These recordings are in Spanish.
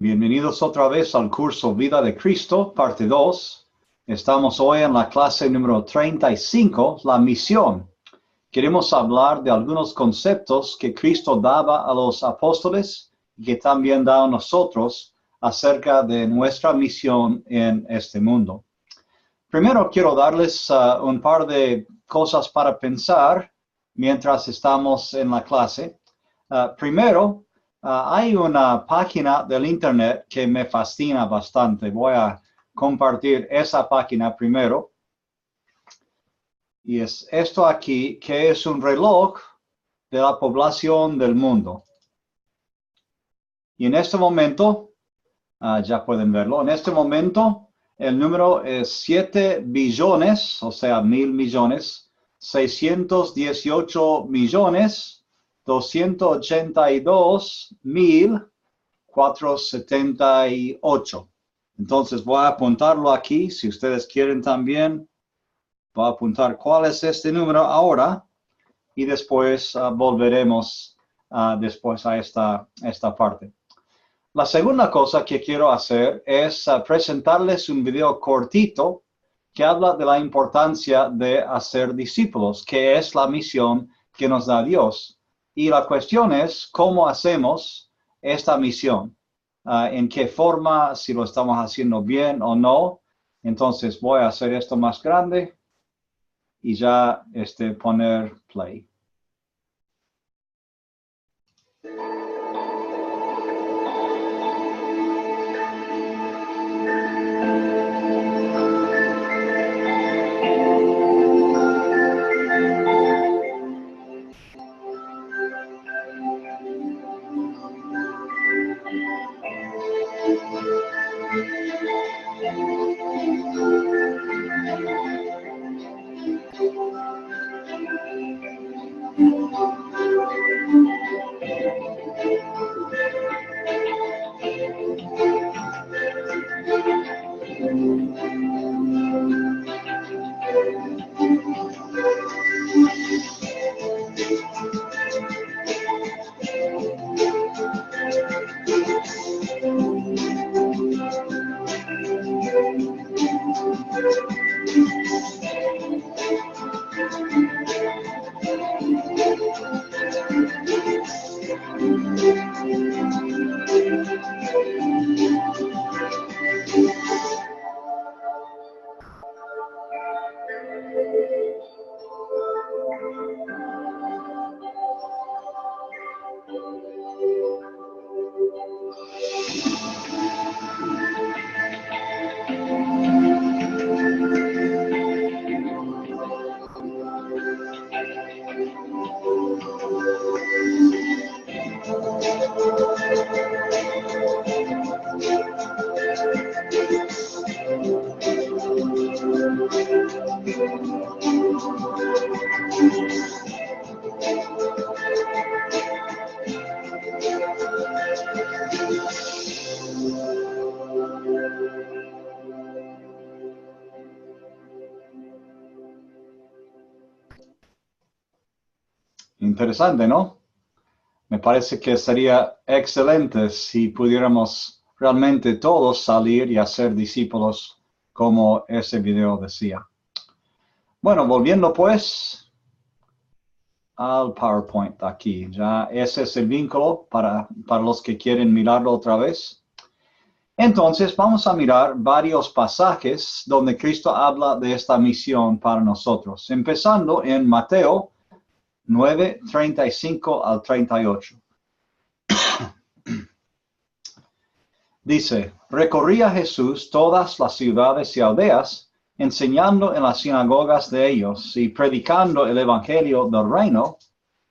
Bienvenidos otra vez al curso Vida de Cristo, parte 2. Estamos hoy en la clase número 35, la misión. Queremos hablar de algunos conceptos que Cristo daba a los apóstoles y que también da a nosotros acerca de nuestra misión en este mundo. Primero quiero darles un par de cosas para pensar mientras estamos en la clase. Primero, hay una página del internet que me fascina bastante. Voy a compartir esa página primero. Y es esto aquí, que es un reloj de la población del mundo. Y en este momento, ya pueden verlo, en este momento el número es 7 billones, o sea, 1,000 millones, 618 millones, 282,478. Entonces voy a apuntarlo aquí, si ustedes quieren también. Voy a apuntar cuál es este número ahora y después volveremos después a esta parte. La segunda cosa que quiero hacer es presentarles un video cortito que habla de la importancia de hacer discípulos, que es la misión que nos da Dios. Y la cuestión es cómo hacemos esta misión, en qué forma, si lo estamos haciendo bien o no. Entonces voy a hacer esto más grande y ya poner play. Interesante, ¿no? Me parece que sería excelente si pudiéramos realmente todos salir y hacer discípulos como ese video decía. Bueno, volviendo pues al PowerPoint aquí. Ya ese es el vínculo para los que quieren mirarlo otra vez. Entonces vamos a mirar varios pasajes donde Cristo habla de esta misión para nosotros. Empezando en Mateo 9, 35 al 38. Dice, recorría Jesús todas las ciudades y aldeas, enseñando en las sinagogas de ellos y predicando el evangelio del reino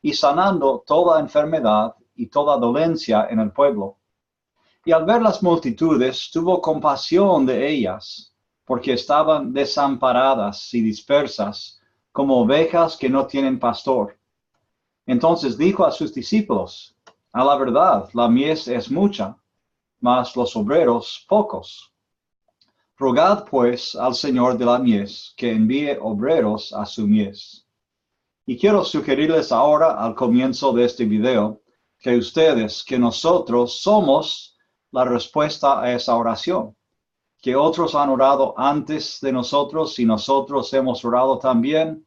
y sanando toda enfermedad y toda dolencia en el pueblo. Y al ver las multitudes, tuvo compasión de ellas, porque estaban desamparadas y dispersas, como ovejas que no tienen pastor. Entonces dijo a sus discípulos, a la verdad, la mies es mucha, mas los obreros pocos. Rogad pues al Señor de la mies que envíe obreros a su mies. Y quiero sugerirles ahora al comienzo de este video que ustedes, que nosotros somos la respuesta a esa oración, que otros han orado antes de nosotros y nosotros hemos orado también.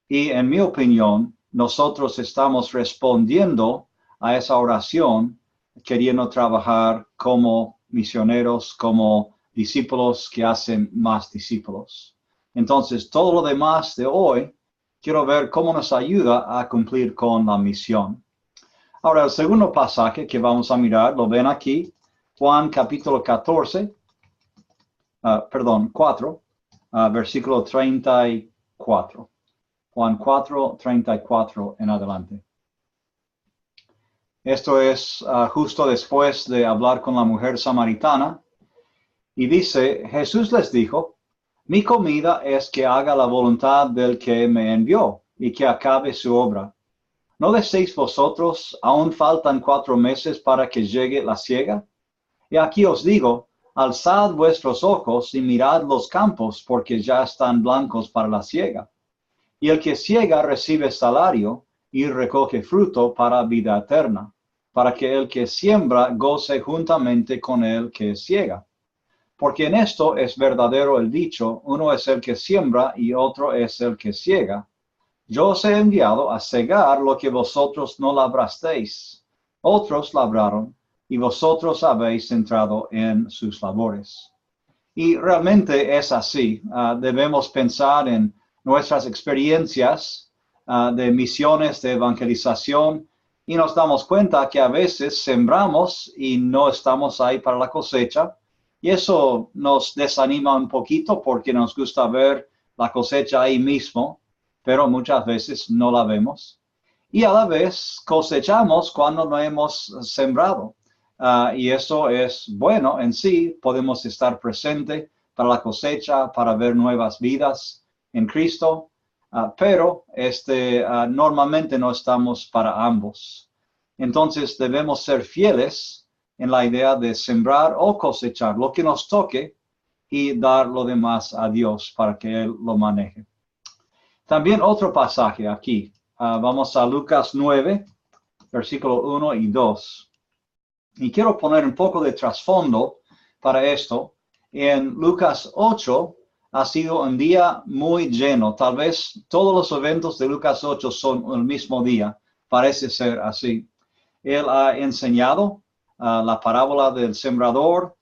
Y en mi opinión, nosotros estamos respondiendo a esa oración, queriendo trabajar como misioneros, como discípulos que hacen más discípulos. Entonces, todo lo demás de hoy, quiero ver cómo nos ayuda a cumplir con la misión. Ahora, el segundo pasaje que vamos a mirar, lo ven aquí, Juan capítulo 4, versículo 34. Juan 4, 34 en adelante. Esto es justo después de hablar con la mujer samaritana. Y dice, Jesús les dijo, mi comida es que haga la voluntad del que me envió y que acabe su obra. ¿No decéis vosotros, aún faltan 4 meses para que llegue la siega? Y aquí os digo, alzad vuestros ojos y mirad los campos, porque ya están blancos para la siega. Y el que siega recibe salario y recoge fruto para vida eterna, para que el que siembra goce juntamente con el que siega. Porque en esto es verdadero el dicho, uno es el que siembra y otro es el que siega. Yo os he enviado a segar lo que vosotros no labrasteis. Otros labraron, y vosotros habéis entrado en sus labores. Y realmente es así. Debemos pensar en nuestras experiencias de misiones, de evangelización, y nos damos cuenta que a veces sembramos y no estamos ahí para la cosecha, y eso nos desanima un poquito porque nos gusta ver la cosecha ahí mismo, pero muchas veces no la vemos. Y a la vez cosechamos cuando no hemos sembrado. Y eso es bueno en sí, podemos estar presentes para la cosecha, para ver nuevas vidas en Cristo, pero normalmente no estamos para ambos. Entonces debemos ser fieles en la idea de sembrar o cosechar lo que nos toque y dar lo demás a Dios para que Él lo maneje. También otro pasaje aquí. Vamos a Lucas 9, versículo 1 y 2. Y quiero poner un poco de trasfondo para esto. En Lucas 8 ha sido un día muy lleno. Tal vez todos los eventos de Lucas 8 son el mismo día. Parece ser así. Él ha enseñado la parábola del sembrador.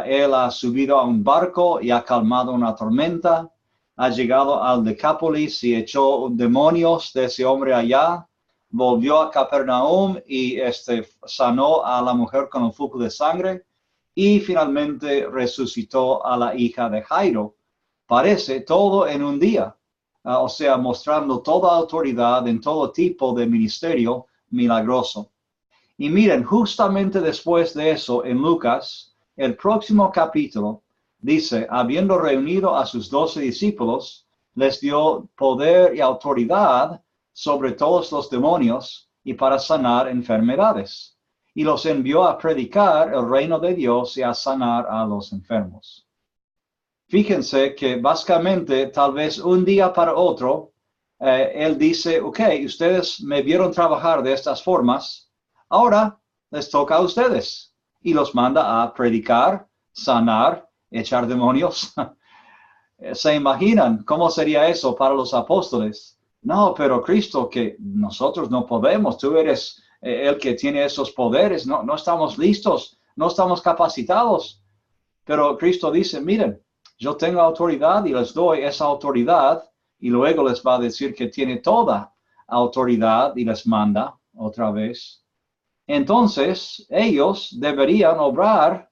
Él ha subido a un barco y ha calmado una tormenta. Ha llegado al Decápolis y echó demonios de ese hombre allá. Volvió a Capernaum y sanó a la mujer con un flujo de sangre. Y finalmente resucitó a la hija de Jairo. Parece todo en un día. O sea, mostrando toda autoridad en todo tipo de ministerio milagroso. Y miren, justamente después de eso, en Lucas, el próximo capítulo, dice, habiendo reunido a sus 12 discípulos, les dio poder y autoridad sobre todos los demonios y para sanar enfermedades. Y los envió a predicar el reino de Dios y a sanar a los enfermos. Fíjense que básicamente, tal vez un día para otro, él dice, ok, ustedes me vieron trabajar de estas formas, ahora les toca a ustedes. Y los manda a predicar, sanar, echar demonios. ¿Se imaginan cómo sería eso para los apóstoles? No, pero Cristo, que nosotros no podemos, tú eres el que tiene esos poderes, no estamos listos, no estamos capacitados. Pero Cristo dice, miren, yo tengo autoridad y les doy esa autoridad y luego les va a decir que tiene toda autoridad y les manda otra vez. Entonces, ellos deberían obrar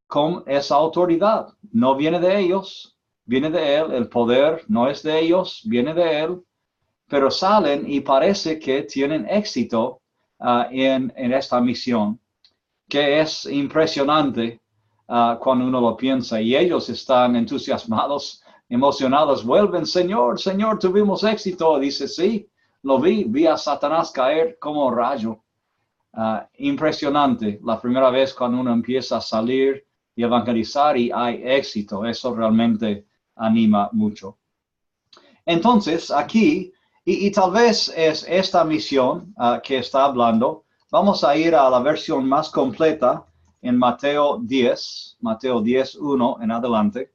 con esa autoridad. No viene de ellos, viene de Él. El poder no es de ellos, viene de Él. Pero salen y parece que tienen éxito en esta misión, que es impresionante cuando uno lo piensa. Y ellos están entusiasmados, emocionados. Vuelven, Señor, tuvimos éxito. Dice, sí, lo vi a Satanás caer como rayo. Impresionante la primera vez cuando uno empieza a salir y evangelizar y hay éxito. Eso realmente anima mucho. Entonces, aquí, y tal vez es esta misión que está hablando, vamos a ir a la versión más completa en Mateo 10, 1 en adelante.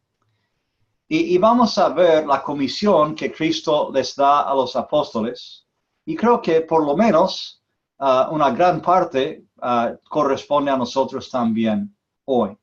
Y vamos a ver la comisión que Cristo les da a los apóstoles. Y creo que por lo menos una gran parte corresponde a nosotros también hoy.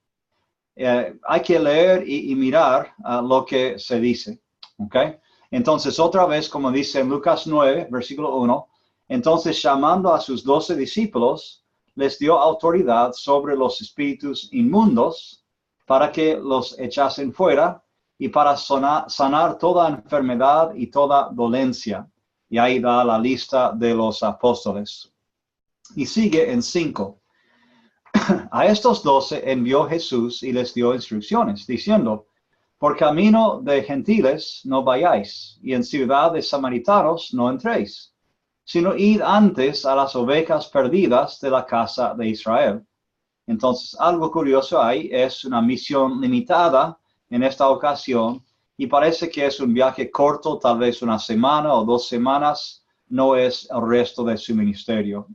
Hay que leer y mirar lo que se dice. ¿Okay? Entonces, otra vez, como dice en Lucas 9, versículo 1, entonces llamando a sus 12 discípulos, les dio autoridad sobre los espíritus inmundos para que los echasen fuera y para sanar toda enfermedad y toda dolencia. Y ahí da la lista de los apóstoles. Y sigue en 5. A estos 12 envió Jesús y les dio instrucciones, diciendo, por camino de gentiles no vayáis, y en ciudad de samaritanos no entréis, sino id antes a las ovejas perdidas de la casa de Israel. Entonces, algo curioso ahí es una misión limitada en esta ocasión, y parece que es un viaje corto, tal vez una semana o 2 semanas, no es el resto de su ministerio.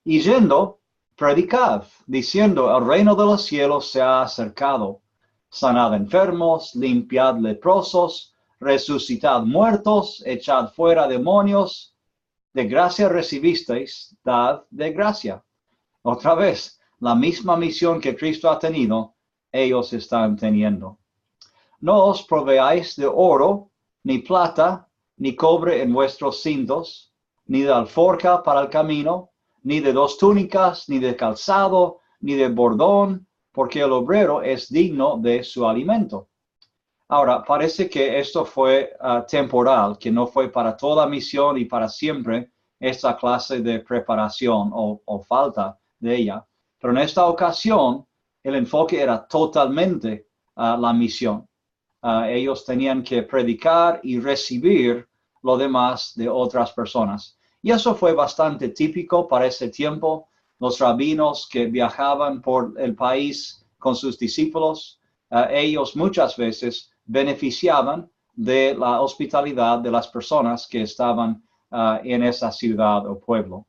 Y yendo, predicad, diciendo, el reino de los cielos se ha acercado. Sanad enfermos, limpiad leprosos, resucitad muertos, echad fuera demonios. De gracia recibisteis, dad de gracia. Otra vez, la misma misión que Cristo ha tenido, ellos están teniendo. No os proveáis de oro, ni plata, ni cobre en vuestros cintos, ni de alforja para el camino, ni de 2 túnicas, ni de calzado, ni de bordón, porque el obrero es digno de su alimento. Ahora, parece que esto fue temporal, que no fue para toda misión y para siempre esta clase de preparación o falta de ella. Pero en esta ocasión, el enfoque era totalmente la misión. Ellos tenían que predicar y recibir lo demás de otras personas. Y eso fue bastante típico para ese tiempo. Los rabinos que viajaban por el país con sus discípulos, ellos muchas veces beneficiaban de la hospitalidad de las personas que estaban en esa ciudad o pueblo.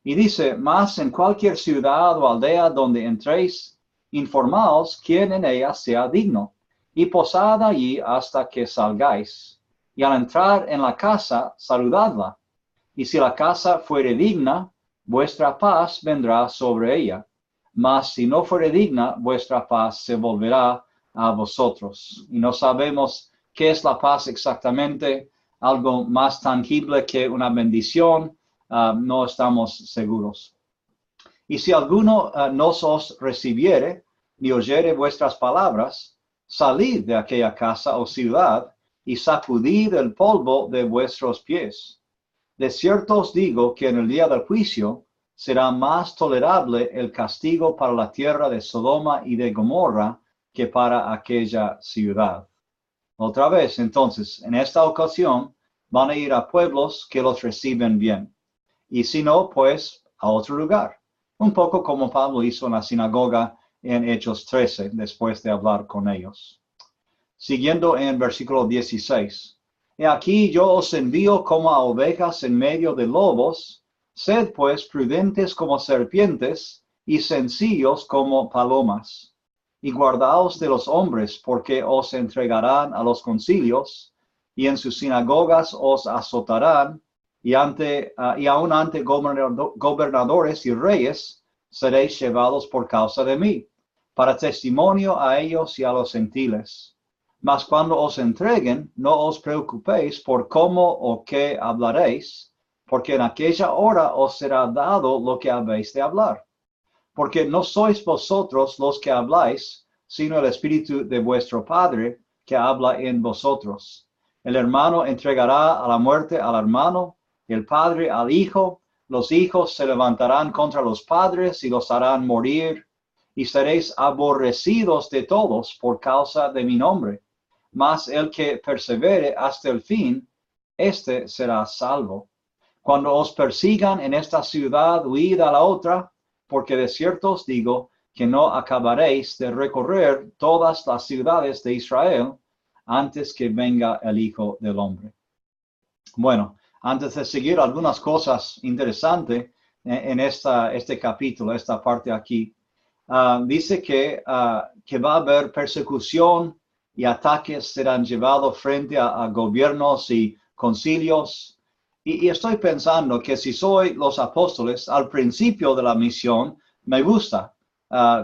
Y dice, mas en cualquier ciudad o aldea donde entréis, informaos quién en ella sea digno, y posad allí hasta que salgáis. Y al entrar en la casa, saludadla. Y si la casa fuere digna, vuestra paz vendrá sobre ella. Mas si no fuere digna, vuestra paz se volverá a vosotros. Y no sabemos qué es la paz exactamente, algo más tangible que una bendición, no estamos seguros. Y si alguno no os recibiere, ni oyere vuestras palabras, salid de aquella casa o ciudad, y sacudid el polvo de vuestros pies. De cierto os digo que en el día del juicio será más tolerable el castigo para la tierra de Sodoma y de Gomorra que para aquella ciudad. Otra vez, entonces, en esta ocasión van a ir a pueblos que los reciben bien. Y si no, pues a otro lugar. Un poco como Pablo hizo en la sinagoga en Hechos 13, después de hablar con ellos. Siguiendo en versículo 16. He aquí yo os envío como a ovejas en medio de lobos. Sed pues prudentes como serpientes y sencillos como palomas. Y guardaos de los hombres, porque os entregarán a los concilios, y en sus sinagogas os azotarán, y aun ante gobernadores y reyes seréis llevados por causa de mí, para testimonio a ellos y a los gentiles. Mas cuando os entreguen, no os preocupéis por cómo o qué hablaréis, porque en aquella hora os será dado lo que habéis de hablar. Porque no sois vosotros los que habláis, sino el Espíritu de vuestro Padre que habla en vosotros. El hermano entregará a la muerte al hermano, el padre al hijo. Los hijos se levantarán contra los padres y los harán morir, y seréis aborrecidos de todos por causa de mi nombre. Mas el que persevere hasta el fin, éste será salvo. Cuando os persigan en esta ciudad, huid a la otra, porque de cierto os digo que no acabaréis de recorrer todas las ciudades de Israel antes que venga el Hijo del Hombre. Bueno, antes de seguir, algunas cosas interesantes en este capítulo, esta parte aquí. dice que va a haber persecución y ataques serán llevados frente a gobiernos y concilios. Y estoy pensando que si soy los apóstoles, al principio de la misión, me gusta.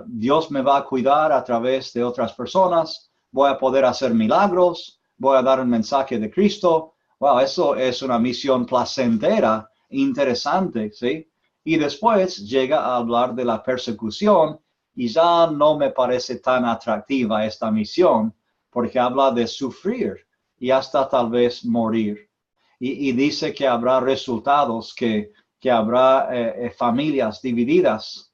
Dios me va a cuidar a través de otras personas, voy a poder hacer milagros, voy a dar un mensaje de Cristo. Wow, eso es una misión placentera, interesante, ¿sí? Y después llega a hablar de la persecución y ya no me parece tan atractiva esta misión, porque habla de sufrir y hasta tal vez morir. Y dice que habrá resultados, que habrá familias divididas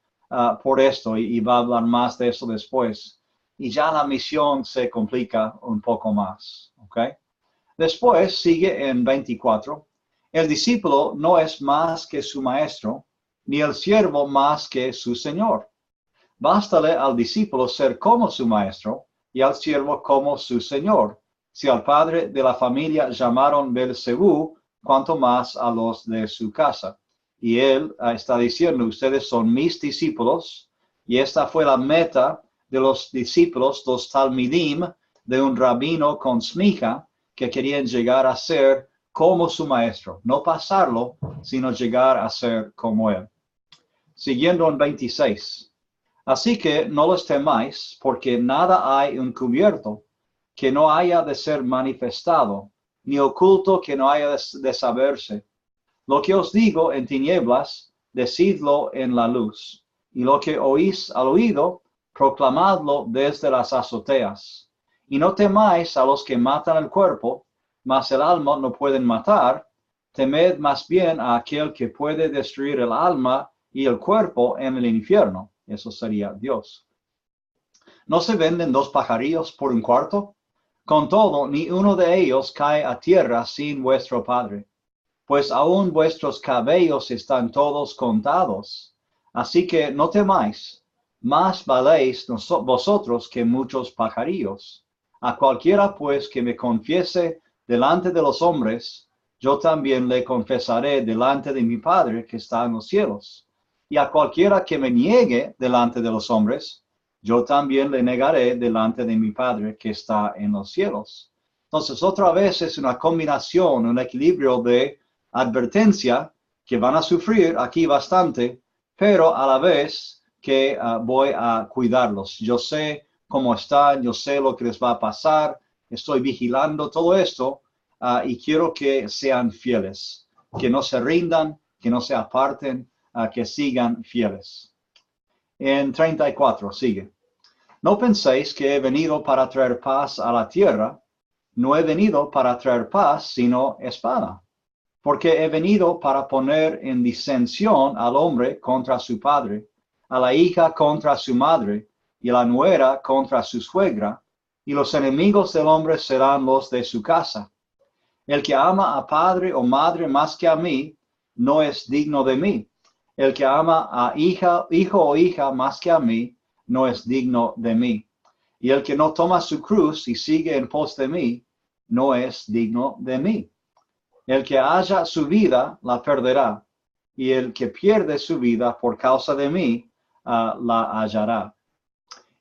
por esto, y va a hablar más de eso después. Y ya la misión se complica un poco más, ¿ok? Después sigue en 24. El discípulo no es más que su maestro, ni el siervo más que su señor. Bástale al discípulo ser como su maestro y al siervo como su señor. Si al padre de la familia llamaron Beelzebú, cuanto más a los de su casa. Y él está diciendo, ustedes son mis discípulos, y esta fue la meta de los discípulos, los talmidim, de un rabino con smicha, que querían llegar a ser como su maestro, no pasarlo, sino llegar a ser como él. Siguiendo en 26. Así que no los temáis, porque nada hay encubierto que no haya de ser manifestado, ni oculto que no haya de saberse. Lo que os digo en tinieblas, decidlo en la luz, y lo que oís al oído, proclamadlo desde las azoteas. Y no temáis a los que matan el cuerpo, mas el alma no pueden matar. Temed más bien a aquel que puede destruir el alma y el cuerpo en el infierno. Eso sería Dios. ¿No se venden 2 pajarillos por un cuarto? Con todo, ni uno de ellos cae a tierra sin vuestro Padre. Pues aún vuestros cabellos están todos contados. Así que no temáis, más valéis vosotros que muchos pajarillos. A cualquiera pues que me confiese delante de los hombres, yo también le confesaré delante de mi Padre que está en los cielos. Y a cualquiera que me niegue delante de los hombres, yo también le negaré delante de mi Padre que está en los cielos. Entonces, otra vez es una combinación, un equilibrio de advertencia, que van a sufrir aquí bastante, pero a la vez que voy a cuidarlos. Yo sé cómo están, yo sé lo que les va a pasar, estoy vigilando todo esto y quiero que sean fieles, que no se rindan, que no se aparten, que sigan fieles. En 34 sigue. No penséis que he venido para traer paz a la tierra. No he venido para traer paz, sino espada. Porque he venido para poner en disensión al hombre contra su padre, a la hija contra su madre, y a la nuera contra su suegra, y los enemigos del hombre serán los de su casa. El que ama a padre o madre más que a mí, no es digno de mí. El que ama a hijo o hija más que a mí, no es digno de mí. Y el que no toma su cruz y sigue en pos de mí, no es digno de mí. El que halla su vida, la perderá. Y el que pierde su vida por causa de mí, la hallará.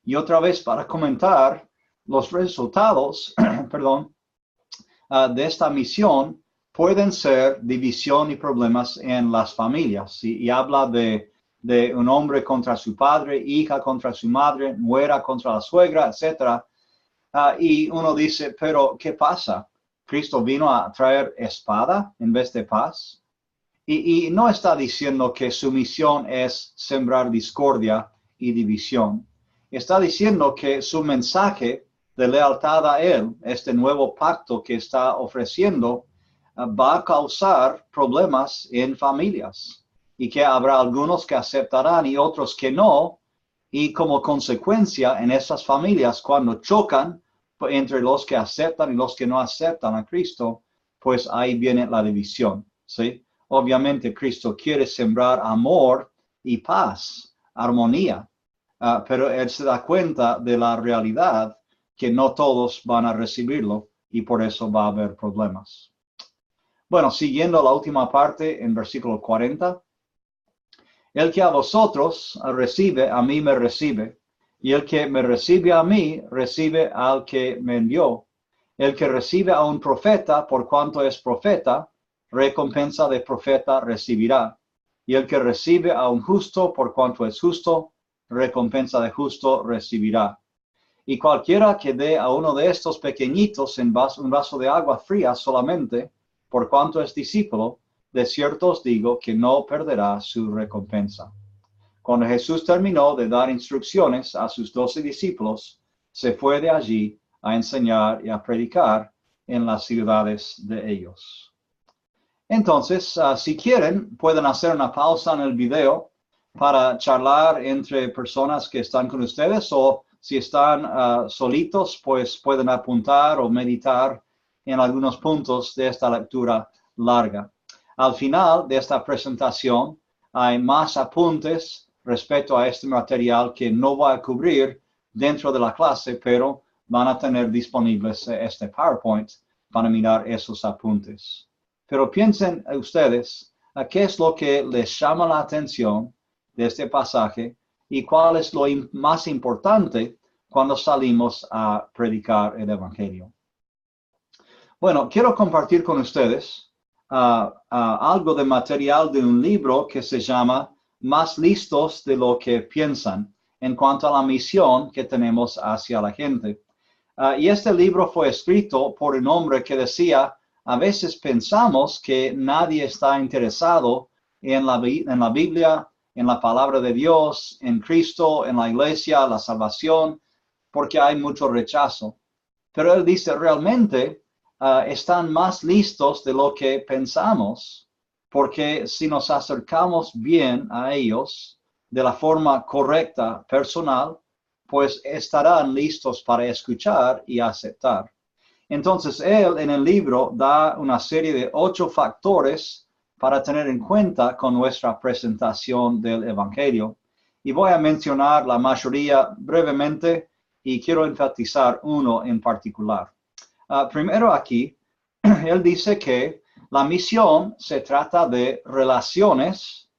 Y otra vez para comentar los resultados, perdón, de esta misión pueden ser división y problemas en las familias. Y habla de un hombre contra su padre, hija contra su madre, nuera contra la suegra, etc. Y uno dice, pero ¿qué pasa? ¿Cristo vino a traer espada en vez de paz? Y no está diciendo que su misión es sembrar discordia y división. Está diciendo que su mensaje de lealtad a Él, este nuevo pacto que está ofreciendo, va a causar problemas en familias. Y que habrá algunos que aceptarán y otros que no. Y como consecuencia en esas familias, cuando chocan entre los que aceptan y los que no aceptan a Cristo, pues ahí viene la división, ¿sí? Obviamente Cristo quiere sembrar amor y paz, armonía, pero Él se da cuenta de la realidad que no todos van a recibirlo y por eso va a haber problemas. Bueno, siguiendo la última parte en versículo 40. El que a vosotros recibe, a mí me recibe. Y el que me recibe a mí, recibe al que me envió. El que recibe a un profeta, por cuanto es profeta, recompensa de profeta recibirá. Y el que recibe a un justo, por cuanto es justo, recompensa de justo recibirá. Y cualquiera que dé a uno de estos pequeñitos un vaso de agua fría solamente, por cuanto es discípulo, de cierto os digo que no perderá su recompensa. Cuando Jesús terminó de dar instrucciones a sus 12 discípulos, se fue de allí a enseñar y a predicar en las ciudades de ellos. Entonces, si quieren, pueden hacer una pausa en el video para charlar entre personas que están con ustedes, o si están solitos, pues pueden apuntar o meditar en algunos puntos de esta lectura larga. Al final de esta presentación hay más apuntes respecto a este material que no voy a cubrir dentro de la clase, pero van a tener disponibles este PowerPoint para mirar esos apuntes. Pero piensen ustedes, ¿qué es lo que les llama la atención de este pasaje y cuál es lo más importante cuando salimos a predicar el Evangelio? Bueno, quiero compartir con ustedes algo de material de un libro que se llama Más listos de lo que piensan, en cuanto a la misión que tenemos hacia la gente. Y este libro fue escrito por un hombre que decía: a veces pensamos que nadie está interesado en la Biblia, en la palabra de Dios, en Cristo, en la iglesia, la salvación, porque hay mucho rechazo. Pero él dice, realmente están más listos de lo que pensamos, porque si nos acercamos bien a ellos de la forma correcta, personal, pues estarán listos para escuchar y aceptar. Entonces, él en el libro da una serie de 8 factores para tener en cuenta con nuestra presentación del Evangelio. Y voy a mencionar la mayoría brevemente y quiero enfatizar uno en particular. Primero aquí, él dice que la misión se trata de relaciones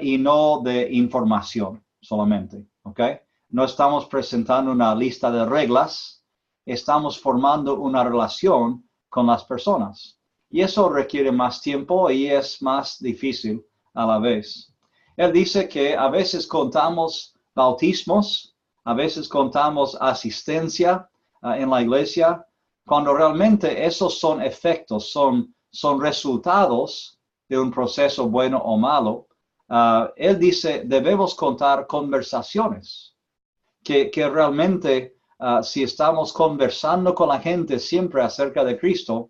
y no de información solamente, ¿ok? No estamos presentando una lista de reglas, estamos formando una relación con las personas. Y eso requiere más tiempo y es más difícil a la vez. Él dice que a veces contamos bautismos, a veces contamos asistencia en la iglesia, cuando realmente esos son efectos, son resultados de un proceso bueno o malo. Él dice, debemos contar conversaciones, que realmente si estamos conversando con la gente siempre acerca de Cristo,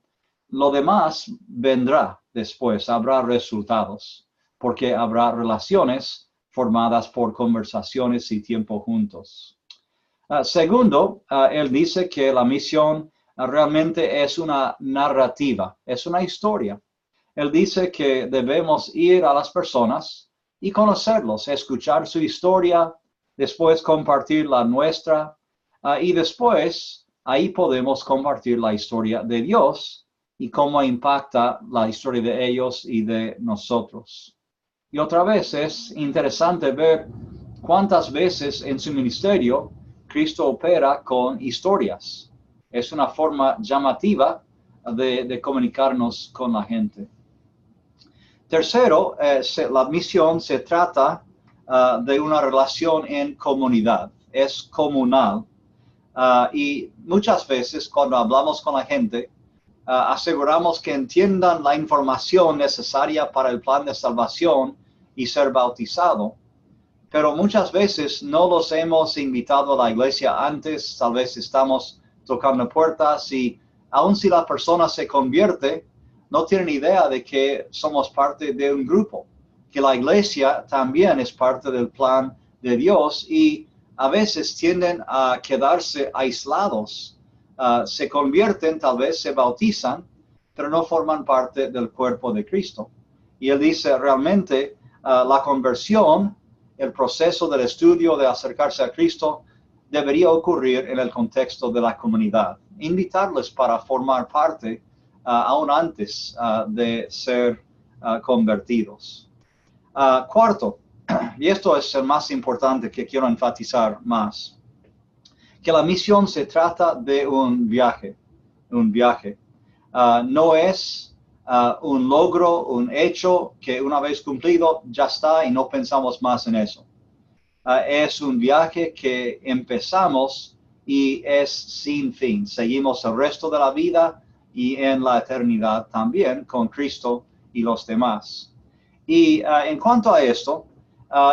lo demás vendrá después, habrá resultados, porque habrá relaciones formadas por conversaciones y tiempo juntos. Segundo, él dice que la misión realmente es una narrativa, es una historia. Él dice que debemos ir a las personas y conocerlos, escuchar su historia, después compartir la nuestra, y después ahí podemos compartir la historia de Dios y cómo impacta la historia de ellos y de nosotros. Y otra vez es interesante ver cuántas veces en su ministerio Cristo opera con historias. Es una forma llamativa de comunicarnos con la gente. Tercero, la misión se trata de una relación en comunidad, es comunal. Y muchas veces cuando hablamos con la gente, aseguramos que entiendan la información necesaria para el plan de salvación y ser bautizado. Pero muchas veces no los hemos invitado a la iglesia antes, tal vez estamos tocando puertas y aun si la persona se convierte, no tienen idea de que somos parte de un grupo, que la iglesia también es parte del plan de Dios y a veces tienden a quedarse aislados. Se convierten, tal vez se bautizan, pero no forman parte del cuerpo de Cristo. Y él dice realmente la conversión, el proceso del estudio de acercarse a Cristo debería ocurrir en el contexto de la comunidad. Invitarles para formar parte aún antes de ser convertidos. Cuarto, y esto es el más importante que quiero enfatizar más, que la misión se trata de un viaje. No es un logro, un hecho que una vez cumplido ya está y no pensamos más en eso. Es un viaje que empezamos y es sin fin. Seguimos el resto de la vida y en la eternidad también con Cristo y los demás. Y en cuanto a esto,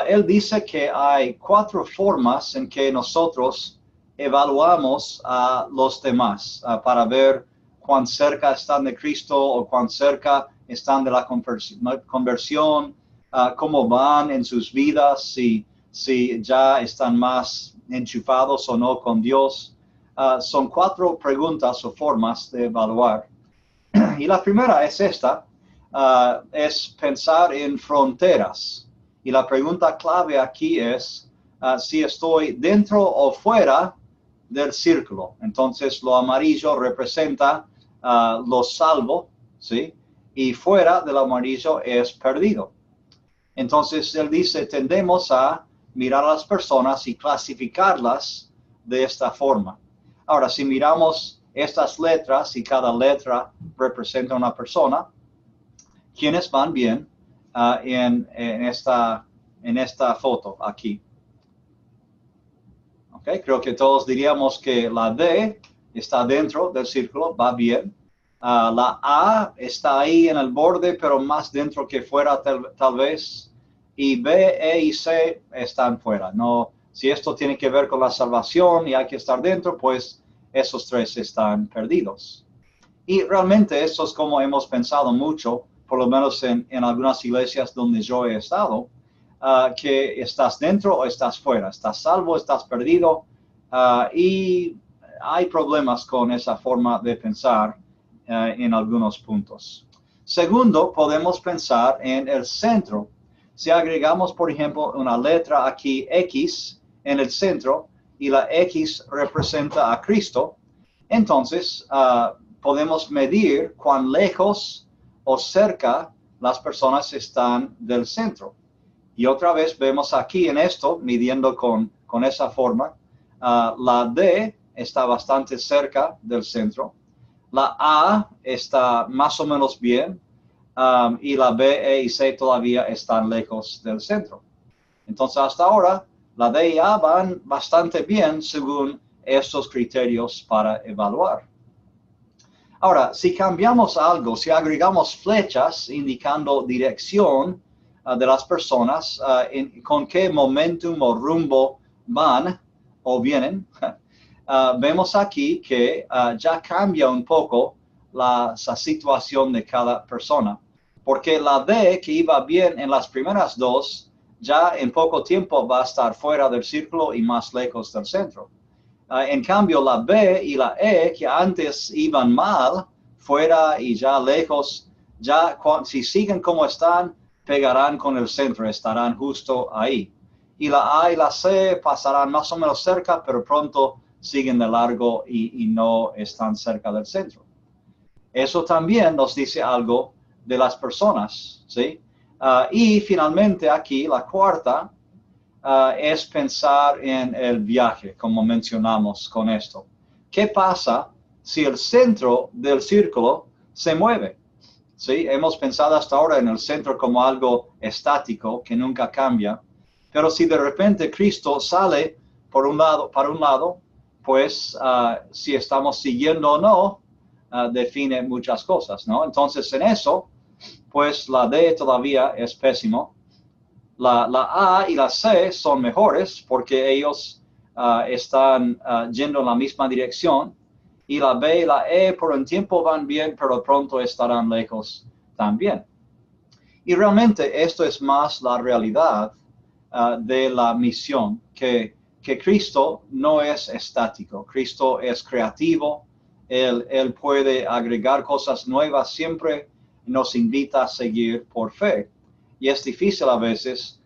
él dice que hay 4 formas en que nosotros evaluamos a los demás para ver cuán cerca están de Cristo o cuán cerca están de la conversión, cómo van en sus vidas, si ya están más enchufados o no con Dios. Son 4 preguntas o formas de evaluar. Y la primera es esta, es pensar en fronteras. Y la pregunta clave aquí es si estoy dentro o fuera del círculo. Entonces lo amarillo representa lo salvo, ¿sí? Y fuera del amarillo es perdido. Entonces él dice, tendemos a mirar a las personas y clasificarlas de esta forma. Ahora, si miramos estas letras y cada letra representa una persona, ¿quiénes van bien en esta foto aquí? Okay, creo que todos diríamos que la D está dentro del círculo, va bien. La A está ahí en el borde, pero más dentro que fuera tal vez. Y B, E y C están fuera. No, si esto tiene que ver con la salvación y hay que estar dentro, pues esos 3 están perdidos. Y realmente esto es como hemos pensado mucho, por lo menos en algunas iglesias donde yo he estado, que estás dentro o estás fuera, estás salvo, estás perdido, y hay problemas con esa forma de pensar en algunos puntos. Segundo, podemos pensar en el centro. Si agregamos, por ejemplo, una letra aquí X en el centro y la X representa a Cristo, entonces podemos medir cuán lejos o cerca las personas están del centro. Y otra vez vemos aquí en esto, midiendo con esa forma, la D está bastante cerca del centro, la A está más o menos bien, y la B, E y C todavía están lejos del centro. Entonces hasta ahora la D y A van bastante bien según estos criterios para evaluar. Ahora, si cambiamos algo, si agregamos flechas indicando dirección de las personas, con qué momentum o rumbo van o vienen, vemos aquí que ya cambia un poco la situación de cada persona. Porque la D, que iba bien en las primeras 2, ya en poco tiempo va a estar fuera del círculo y más lejos del centro. En cambio, la B y la E, que antes iban mal, fuera y ya lejos, ya si siguen como están, pegarán con el centro, estarán justo ahí. Y la A y la C pasarán más o menos cerca, pero pronto siguen de largo y no están cerca del centro. Eso también nos dice algo de las personas, ¿sí? Y finalmente aquí, la cuarta, es pensar en el viaje, como mencionamos con esto. ¿Qué pasa si el centro del círculo se mueve? ¿Sí? Hemos pensado hasta ahora en el centro como algo estático, que nunca cambia, pero si de repente Cristo sale para un lado, pues si estamos siguiendo o no, define muchas cosas, ¿no? Entonces en eso, pues la D todavía es pésimo. La A y la C son mejores porque ellos están yendo en la misma dirección. Y la B y la E por un tiempo van bien, pero pronto estarán lejos también. Y realmente esto es más la realidad de la misión, que Cristo no es estático. Cristo es creativo. Él puede agregar cosas nuevas siempre, nos invita a seguir por fe. Y es difícil a veces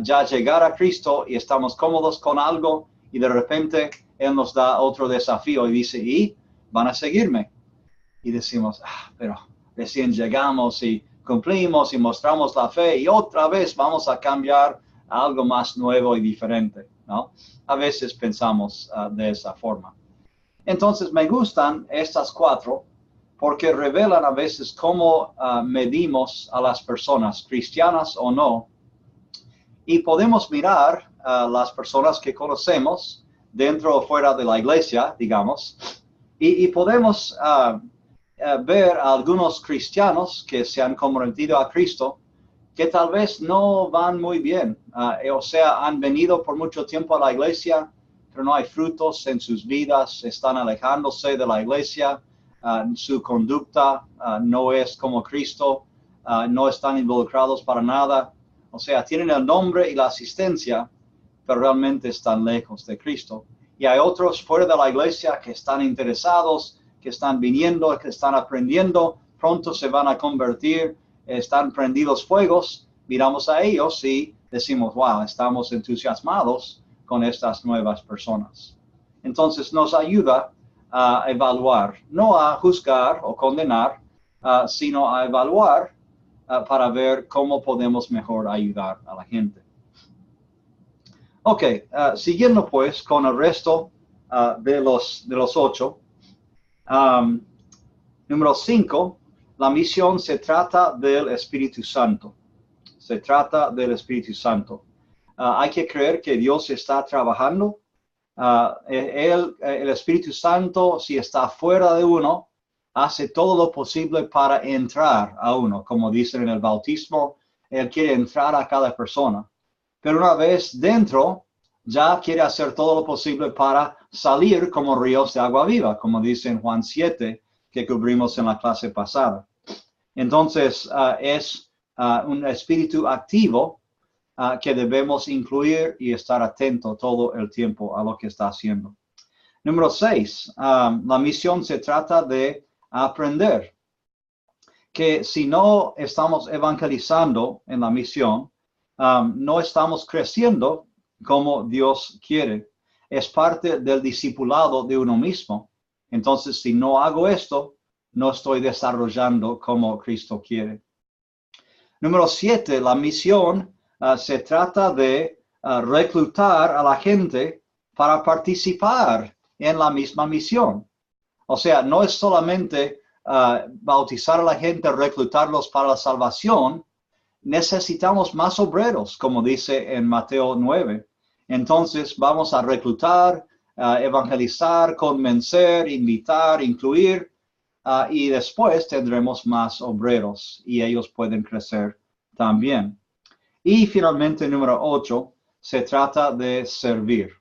ya llegar a Cristo y estamos cómodos con algo y de repente Él nos da otro desafío y dice, ¿y van a seguirme? Y decimos, pero recién llegamos y cumplimos y mostramos la fe y otra vez vamos a cambiar algo más nuevo y diferente, ¿no? A veces pensamos de esa forma. Entonces me gustan estas 4 porque revelan a veces cómo medimos a las personas, cristianas o no, y podemos mirar a las personas que conocemos dentro o fuera de la iglesia, digamos, y podemos ver a algunos cristianos que se han convertido a Cristo que tal vez no van muy bien, o sea, han venido por mucho tiempo a la iglesia, pero no hay frutos en sus vidas, están alejándose de la iglesia, su conducta no es como Cristo, no están involucrados para nada, o sea, tienen el nombre y la asistencia, pero realmente están lejos de Cristo. Y hay otros fuera de la iglesia que están interesados, que están viniendo, que están aprendiendo, pronto se van a convertir, están prendidos fuegos, miramos a ellos y decimos, wow, estamos entusiasmados con estas nuevas personas. Entonces nos ayuda a evaluar, no a juzgar o condenar, sino a evaluar para ver cómo podemos mejor ayudar a la gente. Ok, siguiendo pues con el resto de los 8. Número 5, la misión se trata del Espíritu Santo. Se trata del Espíritu Santo. Hay que creer que Dios está trabajando. El Espíritu Santo, si está fuera de uno, hace todo lo posible para entrar a uno. Como dicen en el bautismo, Él quiere entrar a cada persona. Pero una vez dentro, ya quiere hacer todo lo posible para salir como ríos de agua viva, como dice en Juan 7, que cubrimos en la clase pasada. Entonces, es un espíritu activo que debemos incluir y estar atento todo el tiempo a lo que está haciendo. Número 6, la misión se trata de aprender. Que si no estamos evangelizando en la misión, no estamos creciendo como Dios quiere. Es parte del discipulado de uno mismo. Entonces, si no hago esto, no estoy desarrollando como Cristo quiere. Número 7, la misión se trata de reclutar a la gente para participar en la misma misión. O sea, no es solamente bautizar a la gente, reclutarlos para la salvación. Necesitamos más obreros, como dice en Mateo 9. Entonces vamos a reclutar, evangelizar, convencer, invitar, incluir, y después tendremos más obreros y ellos pueden crecer también. Y finalmente, número 8, se trata de servir.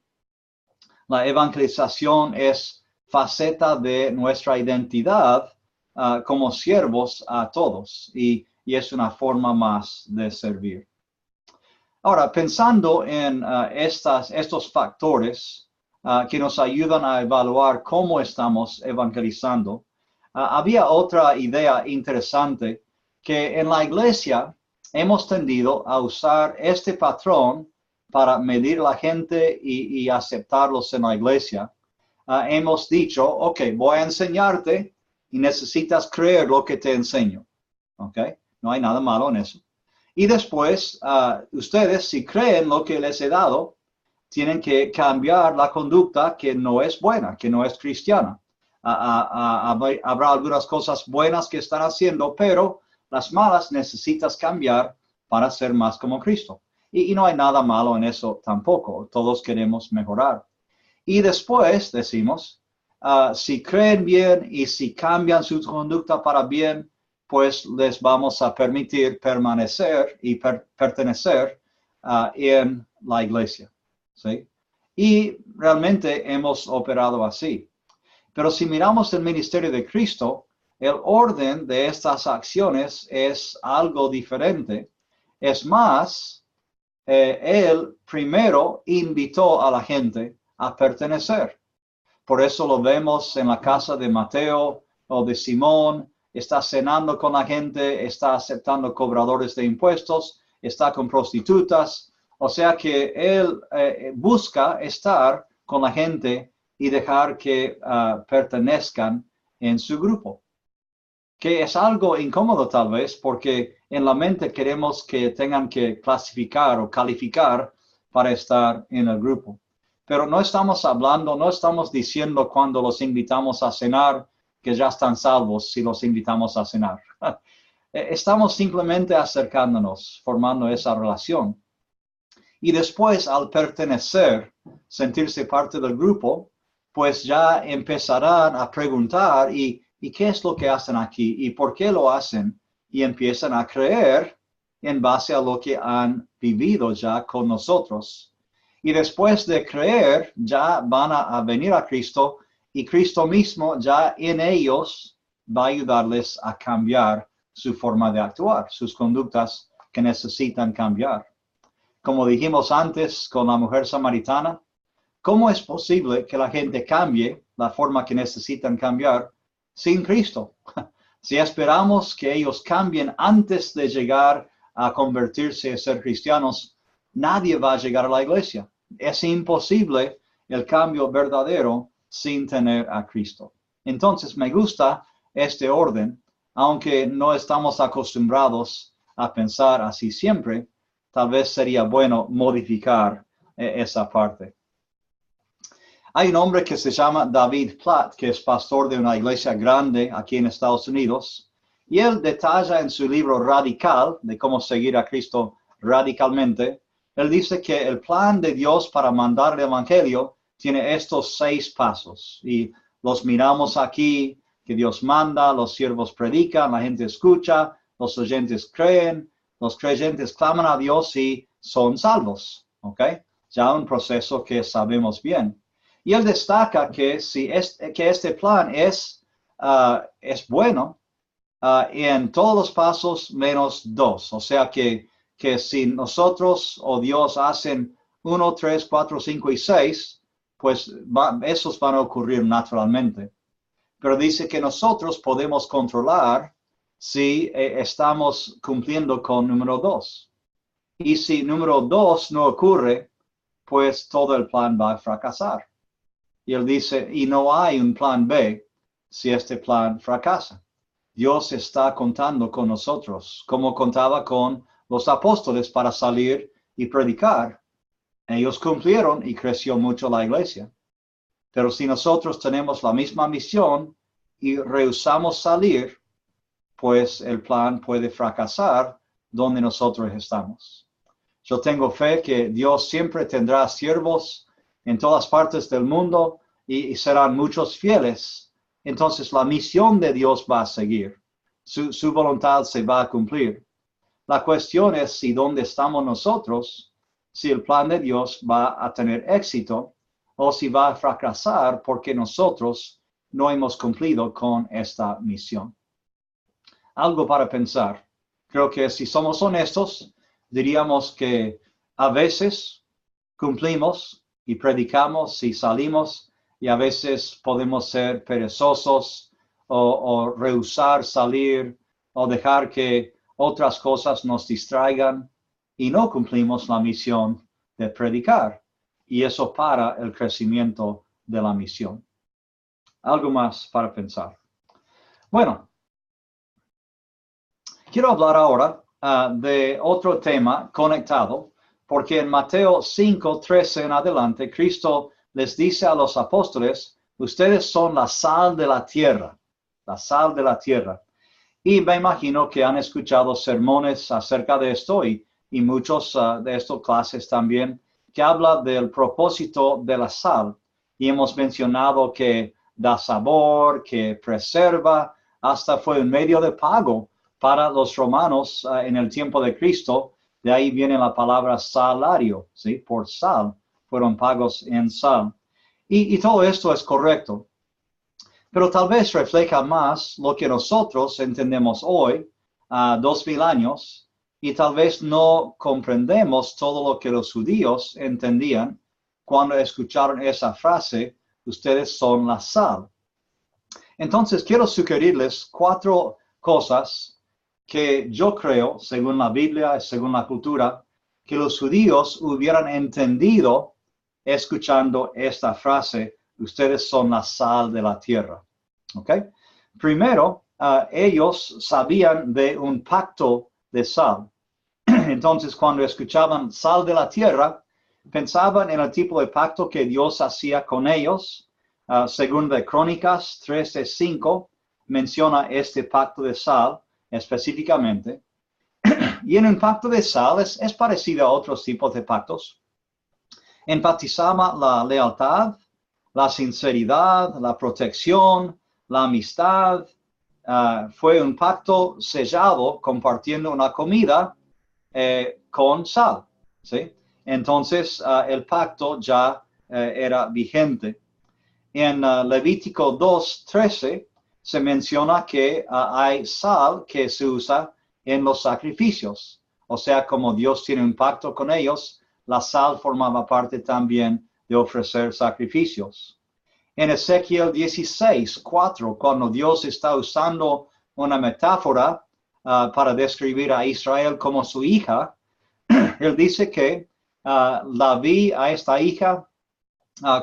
La evangelización es faceta de nuestra identidad como siervos a todos y es una forma más de servir. Ahora, pensando en estos factores que nos ayudan a evaluar cómo estamos evangelizando, había otra idea interesante que en la iglesia hemos tendido a usar este patrón para medir a la gente y aceptarlos en la iglesia. Hemos dicho, ok, voy a enseñarte y necesitas creer lo que te enseño. Ok, no hay nada malo en eso. Y después, ustedes, si creen lo que les he dado, tienen que cambiar la conducta que no es buena, que no es cristiana. Habrá algunas cosas buenas que están haciendo, pero las malas necesitas cambiar para ser más como Cristo. Y no hay nada malo en eso tampoco. Todos queremos mejorar. Y después decimos, si creen bien y si cambian su conducta para bien, pues les vamos a permitir permanecer y pertenecer en la iglesia. ¿Sí? Y realmente hemos operado así. Pero si miramos el ministerio de Cristo, el orden de estas acciones es algo diferente. Es más, Él primero invitó a la gente a pertenecer. Por eso lo vemos en la casa de Mateo o de Simón. Está cenando con la gente, está aceptando cobradores de impuestos, está con prostitutas. O sea que Él busca estar con la gente y dejar que pertenezcan en su grupo. que es algo incómodo tal vez, porque en la mente queremos que tengan que clasificar o calificar para estar en el grupo. Pero no estamos hablando, no estamos diciendo cuando los invitamos a cenar que ya están salvos si los invitamos a cenar. Estamos simplemente acercándonos, formando esa relación. Y después, al pertenecer, sentirse parte del grupo, pues ya empezarán a preguntar, ¿y qué es lo que hacen aquí? ¿Y por qué lo hacen? Y empiezan a creer en base a lo que han vivido ya con nosotros. Y después de creer, ya van a venir a Cristo, y Cristo mismo ya en ellos va a ayudarles a cambiar su forma de actuar, sus conductas que necesitan cambiar. Como dijimos antes con la mujer samaritana, ¿cómo es posible que la gente cambie la forma que necesitan cambiar sin Cristo? Si esperamos que ellos cambien antes de llegar a convertirse a ser cristianos, nadie va a llegar a la iglesia. Es imposible el cambio verdadero sin tener a Cristo. Entonces, me gusta este orden, aunque no estamos acostumbrados a pensar así siempre. Tal vez sería bueno modificar esa parte. Hay un hombre que se llama David Platt, que es pastor de una iglesia grande aquí en Estados Unidos, y él detalla en su libro Radical, de cómo seguir a Cristo radicalmente, él dice que el plan de Dios para mandar el evangelio tiene estos 6 pasos, y los miramos aquí, que Dios manda, los siervos predican, la gente escucha, los oyentes creen, los creyentes claman a Dios y son salvos, ¿ok? Ya un proceso que sabemos bien. Y él destaca que, que este plan es bueno en todos los pasos menos 2. O sea que si nosotros o Dios hacen 1, 3, 4, 5 y 6, pues esos van a ocurrir naturalmente. Pero dice que nosotros podemos controlar si estamos cumpliendo con número 2. Y si número 2 no ocurre, pues todo el plan va a fracasar. Y él dice, y no hay un plan B si este plan fracasa. Dios está contando con nosotros, como contaba con los apóstoles para salir y predicar. Ellos cumplieron y creció mucho la iglesia. Pero si nosotros tenemos la misma misión y rehusamos salir, pues el plan puede fracasar donde nosotros estamos. Yo tengo fe que Dios siempre tendrá siervos en todas partes del mundo y serán muchos fieles. Entonces la misión de Dios va a seguir. Su voluntad se va a cumplir. La cuestión es si dónde estamos nosotros, si el plan de Dios va a tener éxito o si va a fracasar porque nosotros no hemos cumplido con esta misión. Algo para pensar. Creo que si somos honestos, diríamos que a veces cumplimos y predicamos y salimos, y a veces podemos ser perezosos o rehusar salir o dejar que otras cosas nos distraigan y no cumplimos la misión de predicar. Y eso para el crecimiento de la misión. Algo más para pensar. Bueno, quiero hablar ahora de otro tema conectado, porque en Mateo 5:13 en adelante, Cristo les dice a los apóstoles, ustedes son la sal de la tierra, la sal de la tierra. Y me imagino que han escuchado sermones acerca de esto y muchos de estas clases también, que habla del propósito de la sal. Y hemos mencionado que da sabor, que preserva, hasta fue un medio de pago para los romanos en el tiempo de Cristo. De ahí viene la palabra salario, ¿sí? Por sal, fueron pagos en sal. Y todo esto es correcto. Pero tal vez refleja más lo que nosotros entendemos hoy, 2000 años, y tal vez no comprendemos todo lo que los judíos entendían cuando escucharon esa frase, ustedes son la sal. Entonces, quiero sugerirles 4 cosas que yo creo, según la Biblia y según la cultura, que los judíos hubieran entendido escuchando esta frase, ustedes son la sal de la tierra. ¿Ok? Primero, ellos sabían de un pacto de sal. Entonces, cuando escuchaban sal de la tierra, pensaban en el tipo de pacto que Dios hacía con ellos. Según de Crónicas 13:5, menciona este pacto de sal específicamente. Y en un pacto de sal es parecido a otros tipos de pactos. Enfatizaba la lealtad, la sinceridad, la protección, la amistad. Fue un pacto sellado compartiendo una comida con sal, ¿sí? Entonces, el pacto ya era vigente. En Levítico 2:13 se menciona que hay sal que se usa en los sacrificios. O sea, como Dios tiene un pacto con ellos, la sal formaba parte también de ofrecer sacrificios. En Ezequiel 16:4, cuando Dios está usando una metáfora para describir a Israel como su hija, él dice que la vi a esta hija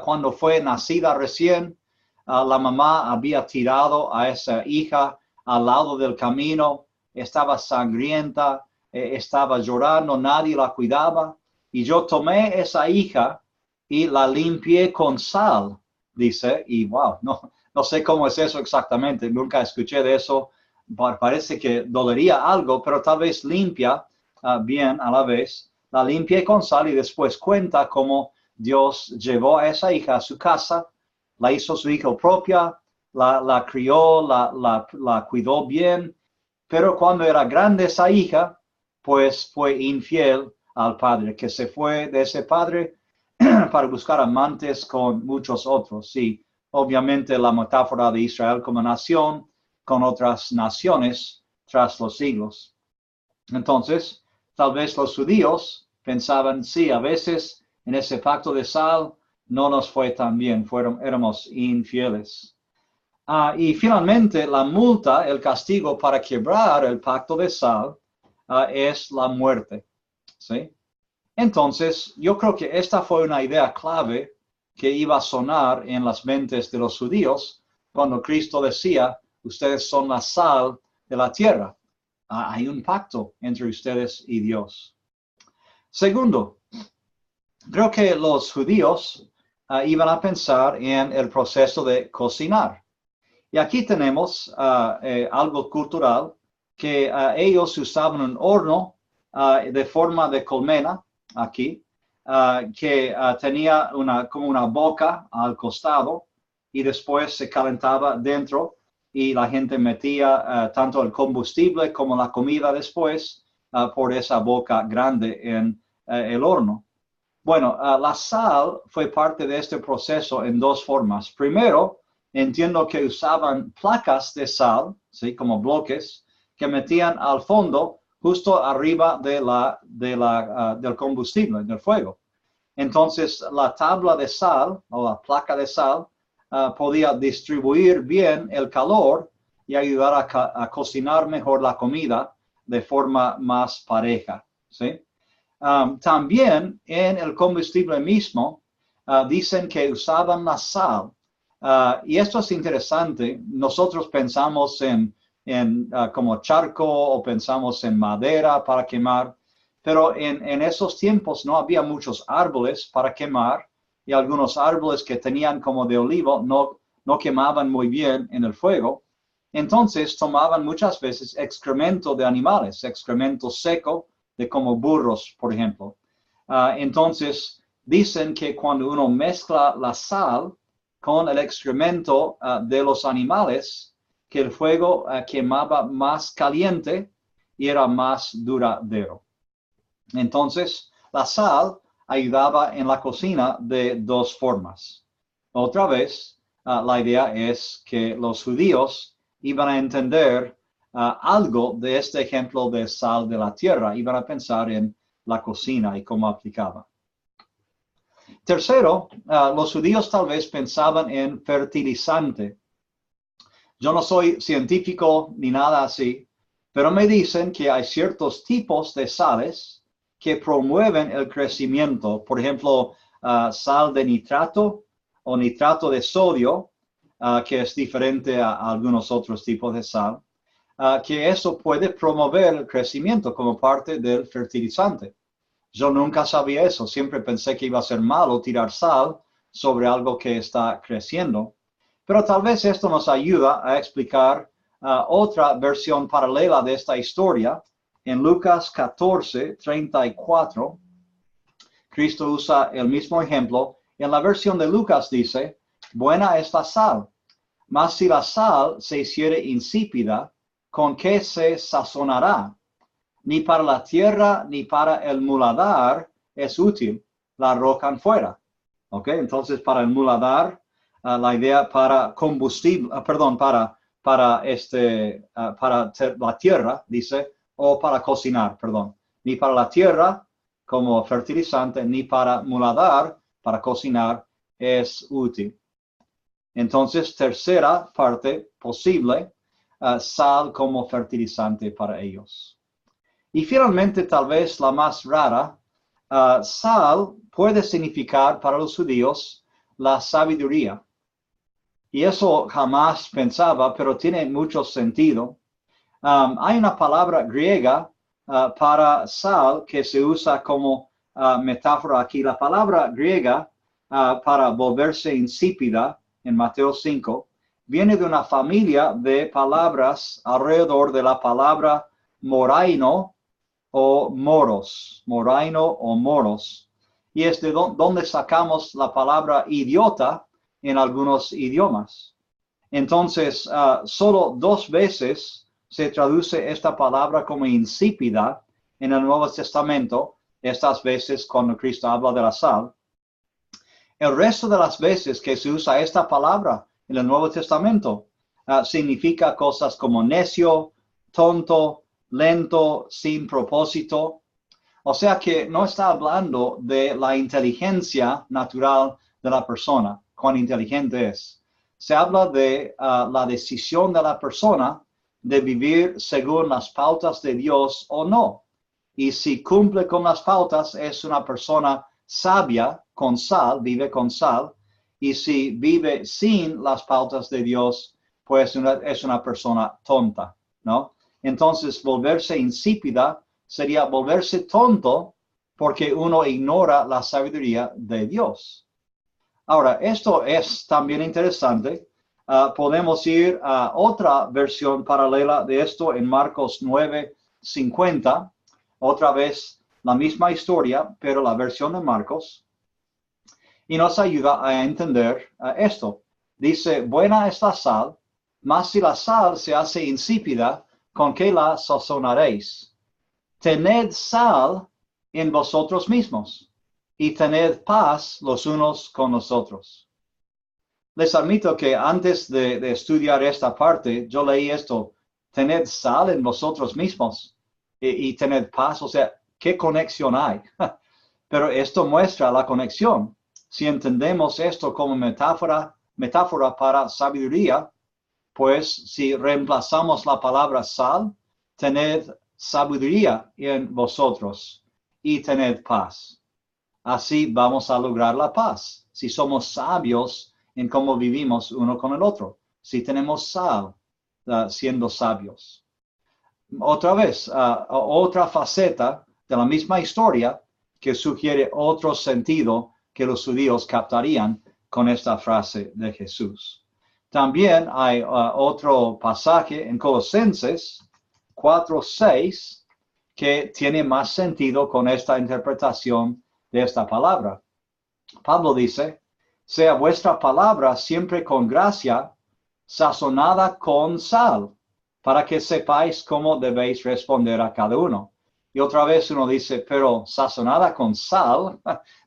cuando fue nacida recién. La mamá había tirado a esa hija al lado del camino, estaba sangrienta, estaba llorando, nadie la cuidaba. Y yo tomé esa hija y la limpié con sal, dice, y wow, no sé cómo es eso exactamente, nunca escuché de eso. Parece que dolería algo, pero tal vez limpia bien a la vez. La limpié con sal y después cuenta cómo Dios llevó a esa hija a su casa, la hizo su hija propia, la crió, la cuidó bien, pero cuando era grande esa hija, pues fue infiel al padre, que se fue de ese padre para buscar amantes con muchos otros. Sí, obviamente la metáfora de Israel como nación con otras naciones tras los siglos. Entonces, tal vez los judíos pensaban, sí, a veces en ese pacto de sal no nos fue tan bien, éramos infieles. Y finalmente, la multa, el castigo para quebrar el pacto de sal, es la muerte, ¿sí? Entonces, yo creo que esta fue una idea clave que iba a sonar en las mentes de los judíos cuando Cristo decía, ustedes son la sal de la tierra. Hay un pacto entre ustedes y Dios. Segundo, creo que los judíos iban a pensar en el proceso de cocinar. Y aquí tenemos algo cultural, que ellos usaban un horno de forma de colmena, aquí, que tenía como una boca al costado y después se calentaba dentro y la gente metía tanto el combustible como la comida después por esa boca grande en el horno. Bueno, la sal fue parte de este proceso en dos formas. Primero, entiendo que usaban placas de sal, ¿sí? Como bloques, que metían al fondo justo arriba del combustible, del fuego. Entonces, la tabla de sal o la placa de sal podía distribuir bien el calor y ayudar a cocinar mejor la comida de forma más pareja, ¿sí? También en el combustible mismo dicen que usaban la sal. Y esto es interesante. Nosotros pensamos en como charco o pensamos en madera para quemar, pero en esos tiempos no había muchos árboles para quemar y algunos árboles que tenían como de olivo no quemaban muy bien en el fuego. Entonces tomaban muchas veces excremento de animales, excremento seco de como burros, por ejemplo. Entonces dicen que cuando uno mezcla la sal con el excremento de los animales, que el fuego quemaba más caliente y era más duradero. Entonces, la sal ayudaba en la cocina de dos formas. Otra vez, la idea es que los judíos iban a entender algo de este ejemplo de sal de la tierra, iban a pensar en la cocina y cómo aplicaba. Tercero, los judíos tal vez pensaban en fertilizante. Yo no soy científico ni nada así, pero me dicen que hay ciertos tipos de sales que promueven el crecimiento. Por ejemplo, sal de nitrato o nitrato de sodio, que es diferente a algunos otros tipos de sal. que eso puede promover el crecimiento como parte del fertilizante. Yo nunca sabía eso, siempre pensé que iba a ser malo tirar sal sobre algo que está creciendo. Pero tal vez esto nos ayuda a explicar otra versión paralela de esta historia. En Lucas 14:34, Cristo usa el mismo ejemplo. En la versión de Lucas dice, buena es la sal, mas si la sal se hiciere insípida, ¿con qué se sazonará? Ni para la tierra ni para el muladar es útil, la arrojan fuera. ¿Ok? Entonces, para el muladar, la idea para combustible, para la tierra, dice, o para cocinar, perdón. Ni para la tierra como fertilizante, ni para muladar, para cocinar, es útil. Entonces, tercera parte posible, sal como fertilizante para ellos. Y finalmente, tal vez la más rara, sal puede significar para los judíos la sabiduría. Y eso jamás pensaba, pero tiene mucho sentido. Hay una palabra griega para sal que se usa como metáfora aquí. La palabra griega para volverse insípida en Mateo 5 viene de una familia de palabras alrededor de la palabra moraino o moros, y es de donde sacamos la palabra idiota en algunos idiomas. Entonces, solo 2 veces se traduce esta palabra como insípida en el Nuevo Testamento, estas veces cuando Cristo habla de la sal. El resto de las veces que se usa esta palabra en el Nuevo Testamento, significa cosas como necio, tonto, lento, sin propósito. O sea que no está hablando de la inteligencia natural de la persona, cuán inteligente es. Se habla de la decisión de la persona de vivir según las pautas de Dios o no. Y si cumple con las pautas, es una persona sabia con sal, vive con sal. Y si vive sin las pautas de Dios, pues es una persona tonta, ¿no? Entonces, volverse insípida sería volverse tonto porque uno ignora la sabiduría de Dios. Ahora, esto es también interesante. Podemos ir a otra versión paralela de esto en Marcos 9:50. Otra vez la misma historia, pero la versión de Marcos. Y nos ayuda a entender esto. Dice, buena es la sal, mas si la sal se hace insípida, ¿con qué la sazonaréis? Tened sal en vosotros mismos y tened paz los unos con los otros. Les admito que antes de estudiar esta parte, yo leí esto, tened sal en vosotros mismos y tened paz. O sea, ¿qué conexión hay? Pero esto muestra la conexión. Si entendemos esto como metáfora para sabiduría, pues si reemplazamos la palabra sal, tened sabiduría en vosotros y tened paz. Así vamos a lograr la paz. Si somos sabios en cómo vivimos uno con el otro. Si tenemos sal, siendo sabios. Otra vez, otra faceta de la misma historia que sugiere otro sentido que los judíos captarían con esta frase de Jesús. También hay otro pasaje en Colosenses 4:6 que tiene más sentido con esta interpretación de esta palabra. Pablo dice, sea vuestra palabra siempre con gracia, sazonada con sal, para que sepáis cómo debéis responder a cada uno. Y otra vez uno dice, pero sazonada con sal,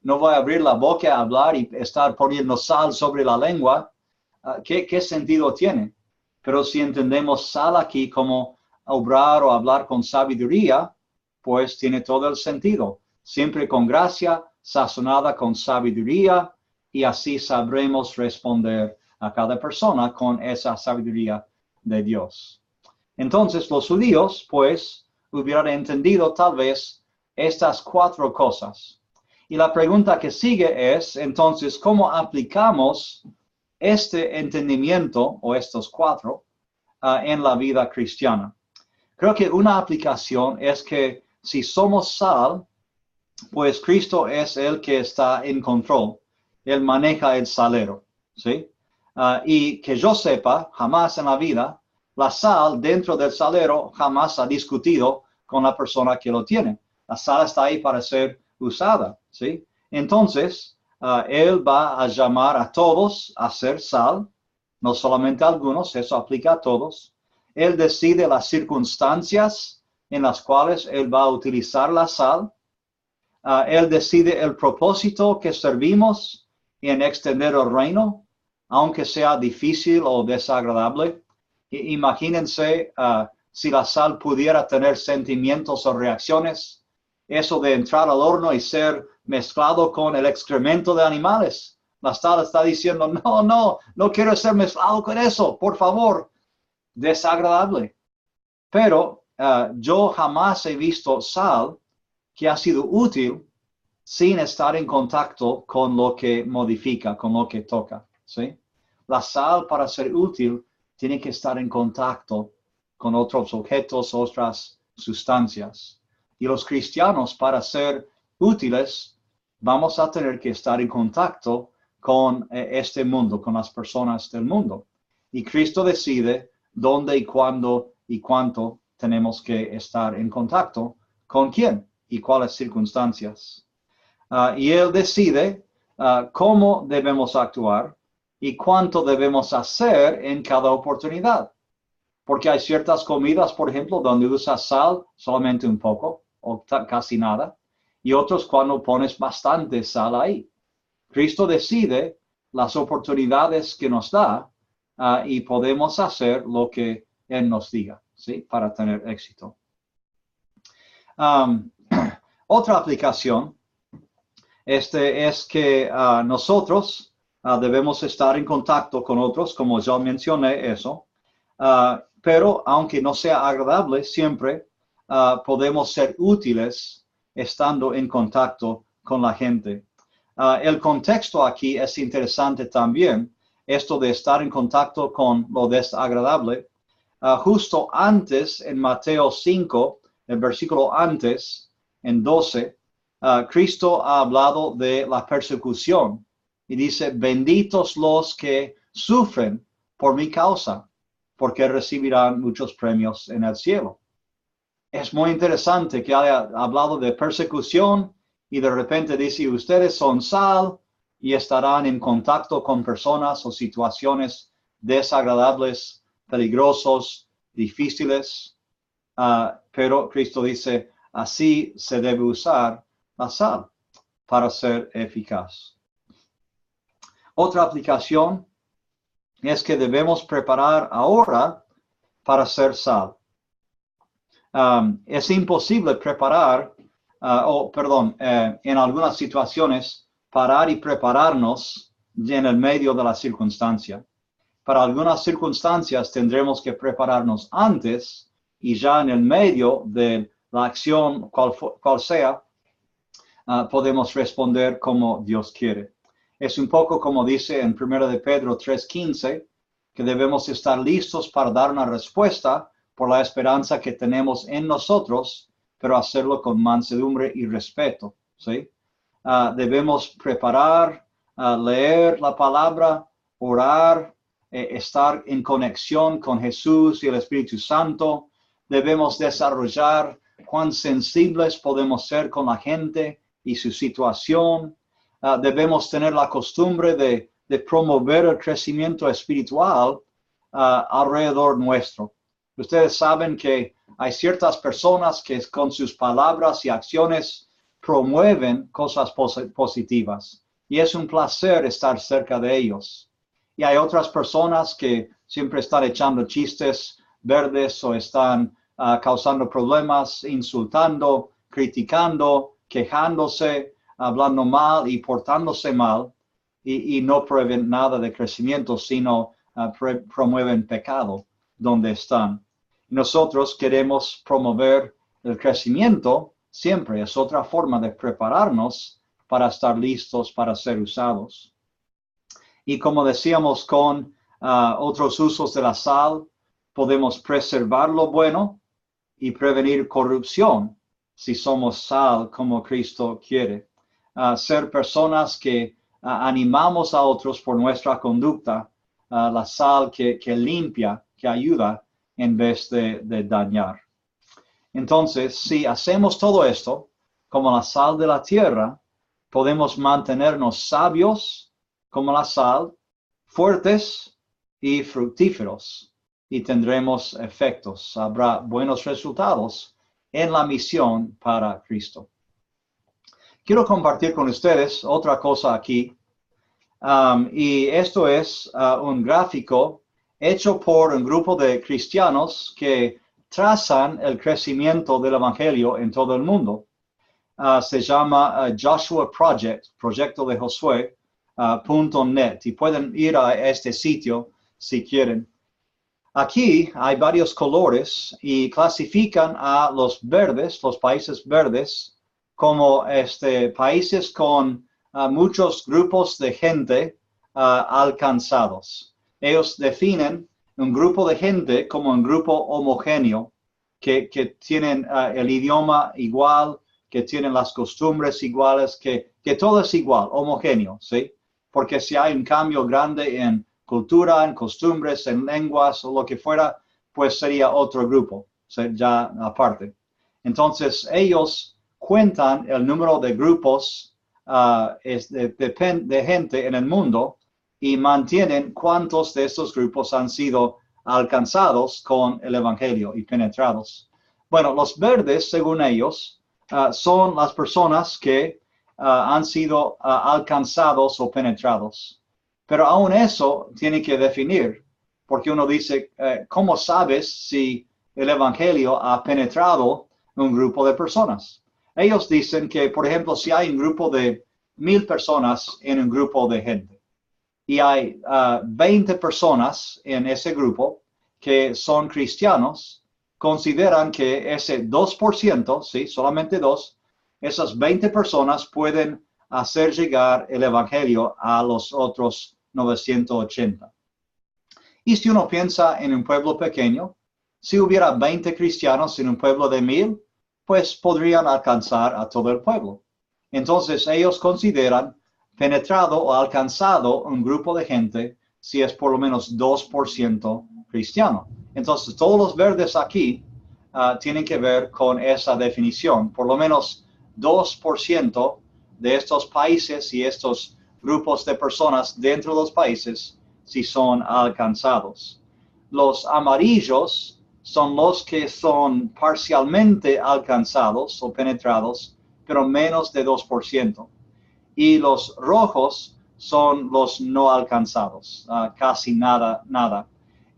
no voy a abrir la boca a hablar y estar poniendo sal sobre la lengua. ¿Qué sentido tiene? Pero si entendemos sal aquí como obrar o hablar con sabiduría, pues tiene todo el sentido. Siempre con gracia, sazonada con sabiduría, y así sabremos responder a cada persona con esa sabiduría de Dios. Entonces los judíos, pues, hubieran entendido tal vez estas 4 cosas. Y la pregunta que sigue es, entonces, ¿cómo aplicamos este entendimiento o estos 4 en la vida cristiana? Creo que una aplicación es que si somos sal, pues Cristo es el que está en control. Él maneja el salero, ¿sí? Y que yo sepa, jamás en la vida, la sal dentro del salero jamás ha discutido con la persona que lo tiene. La sal está ahí para ser usada, ¿sí? Entonces, Él va a llamar a todos a ser sal, no solamente a algunos, eso aplica a todos. Él decide las circunstancias en las cuales Él va a utilizar la sal. Él decide el propósito que servimos en extender el reino, aunque sea difícil o desagradable. Imagínense si la sal pudiera tener sentimientos o reacciones, eso de entrar al horno y ser mezclado con el excremento de animales. La sal está diciendo, no quiero ser mezclado con eso, por favor, desagradable. Pero yo jamás he visto sal que ha sido útil sin estar en contacto con lo que modifica, con lo que toca, ¿sí? La sal, para ser útil, tiene que estar en contacto con otros objetos, otras sustancias. Y los cristianos, para ser útiles, vamos a tener que estar en contacto con este mundo, con las personas del mundo. Y Cristo decide dónde y cuándo y cuánto tenemos que estar en contacto con quién y cuáles circunstancias. Y Él decide cómo debemos actuar y cuánto debemos hacer en cada oportunidad. Porque hay ciertas comidas, por ejemplo, donde usas sal solamente un poco o casi nada, y otros cuando pones bastante sal ahí. Cristo decide las oportunidades que nos da y podemos hacer lo que Él nos diga, ¿sí? Para tener éxito. Otra aplicación es que nosotros debemos estar en contacto con otros, como ya mencioné eso, pero aunque no sea agradable, siempre podemos ser útiles estando en contacto con la gente. El contexto aquí es interesante también, esto de estar en contacto con lo desagradable. Justo antes, en Mateo 5, el versículo antes, en 12, Cristo ha hablado de la persecución y dice, benditos los que sufren por mi causa, porque recibirán muchos premios en el cielo. Es muy interesante que haya hablado de persecución y de repente dice, ustedes son sal y estarán en contacto con personas o situaciones desagradables, peligrosos, difíciles. Pero Cristo dice, así se debe usar la sal para ser eficaz. Otra aplicación es que debemos preparar ahora para ser sal. Es imposible preparar, en algunas situaciones, parar y prepararnos en el medio de la circunstancia. Para algunas circunstancias tendremos que prepararnos antes y ya en el medio de la acción, cual sea, podemos responder como Dios quiere. Es un poco como dice en 1 de Pedro 3:15, que debemos estar listos para dar una respuesta por la esperanza que tenemos en nosotros, pero hacerlo con mansedumbre y respeto, ¿sí? Debemos preparar, leer la palabra, orar, estar en conexión con Jesús y el Espíritu Santo. Debemos desarrollar cuán sensibles podemos ser con la gente y su situación. Debemos tener la costumbre de promover el crecimiento espiritual alrededor nuestro. Ustedes saben que hay ciertas personas que con sus palabras y acciones promueven cosas positivas y es un placer estar cerca de ellos. Y hay otras personas que siempre están echando chistes verdes o están causando problemas, insultando, criticando, quejándose, hablando mal y portándose mal y no prueben nada de crecimiento, sino promueven pecado donde están. Nosotros queremos promover el crecimiento siempre. Es otra forma de prepararnos para estar listos para ser usados. Y como decíamos con otros usos de la sal, podemos preservar lo bueno y prevenir corrupción si somos sal como Cristo quiere. Ser personas que animamos a otros por nuestra conducta, la sal que limpia, que ayuda en vez de dañar. Entonces, si hacemos todo esto, como la sal de la tierra, podemos mantenernos sabios como la sal, fuertes y fructíferos, y tendremos efectos. Habrá buenos resultados en la misión para Cristo. Quiero compartir con ustedes otra cosa aquí, y esto es un gráfico hecho por un grupo de cristianos que trazan el crecimiento del Evangelio en todo el mundo. Se llama Joshua Project, Proyecto de Josué, .net, y pueden ir a este sitio si quieren. Aquí hay varios colores y clasifican a los verdes, los países verdes, como países con muchos grupos de gente alcanzados. Ellos definen un grupo de gente como un grupo homogéneo, que tienen el idioma igual, que tienen las costumbres iguales, que todo es igual, homogéneo, ¿sí? Porque si hay un cambio grande en cultura, en costumbres, en lenguas o lo que fuera, pues sería otro grupo, ¿sí? Ya aparte. Entonces, ellos cuentan el número de grupos de gente en el mundo y mantienen cuántos de estos grupos han sido alcanzados con el Evangelio y penetrados. Bueno, los verdes, según ellos, son las personas que han sido alcanzados o penetrados. Pero aún eso tiene que definir, porque uno dice, ¿cómo sabes si el Evangelio ha penetrado un grupo de personas? Ellos dicen que, por ejemplo, si hay un grupo de 1,000 personas en un grupo de gente, y hay 20 personas en ese grupo que son cristianos, consideran que ese 2%, ¿sí? Solamente 2, esas 20 personas pueden hacer llegar el Evangelio a los otros 980. Y si uno piensa en un pueblo pequeño, si hubiera 20 cristianos en un pueblo de 1,000, pues podrían alcanzar a todo el pueblo. Entonces ellos consideran penetrado o alcanzado un grupo de gente si es por lo menos 2% cristiano. Entonces todos los verdes aquí tienen que ver con esa definición. Por lo menos 2% de estos países y estos grupos de personas dentro de los países si son alcanzados. Los amarillos son los que son parcialmente alcanzados o penetrados, pero menos de 2%. Y los rojos son los no alcanzados, casi nada.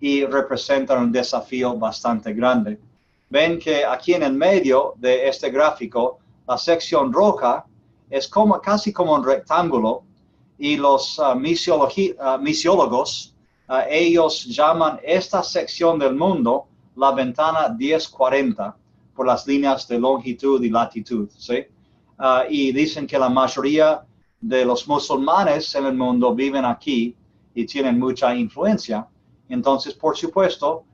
Y representan un desafío bastante grande. Ven que aquí en el medio de este gráfico, la sección roja es casi como un rectángulo, y los misiólogos, ellos llaman esta sección del mundo la ventana 1040 por las líneas de longitud y latitud, ¿sí? Y dicen que la mayoría de los musulmanes en el mundo viven aquí y tienen mucha influencia. Entonces, por supuesto,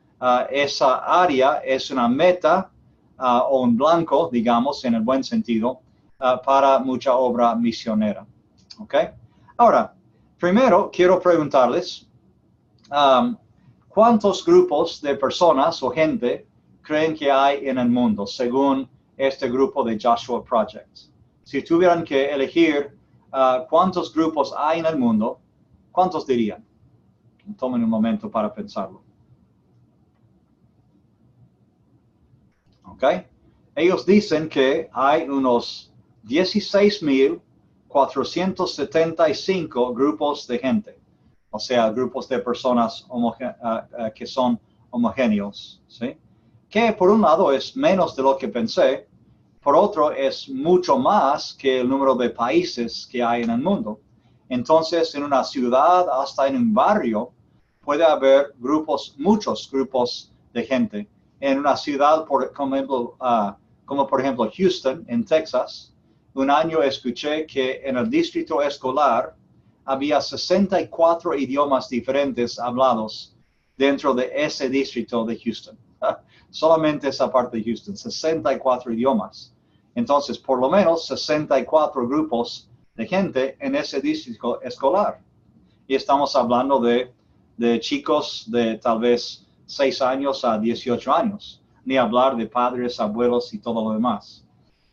esa área es una meta o un blanco, digamos, en el buen sentido, para mucha obra misionera. ¿Ok? Ahora, primero quiero preguntarles, ¿cuántos grupos de personas o gente creen que hay en el mundo según este grupo de Joshua Project? Si tuvieran que elegir cuántos grupos hay en el mundo, ¿cuántos dirían? Tomen un momento para pensarlo. ¿Ok? Ellos dicen que hay unos 16,475 grupos de gente, o sea, grupos de personas que son homogéneos, ¿sí? Que por un lado es menos de lo que pensé, por otro es mucho más que el número de países que hay en el mundo. Entonces, en una ciudad, hasta en un barrio, puede haber muchos grupos de gente. En una ciudad, como por ejemplo Houston, en Texas, un año escuché que en el distrito escolar había 64 idiomas diferentes hablados dentro de ese distrito de Houston. Solamente esa parte de Houston, 64 idiomas. Entonces, por lo menos 64 grupos de gente en ese distrito escolar. Y estamos hablando de chicos de tal vez 6 años a 18 años, ni hablar de padres, abuelos y todo lo demás.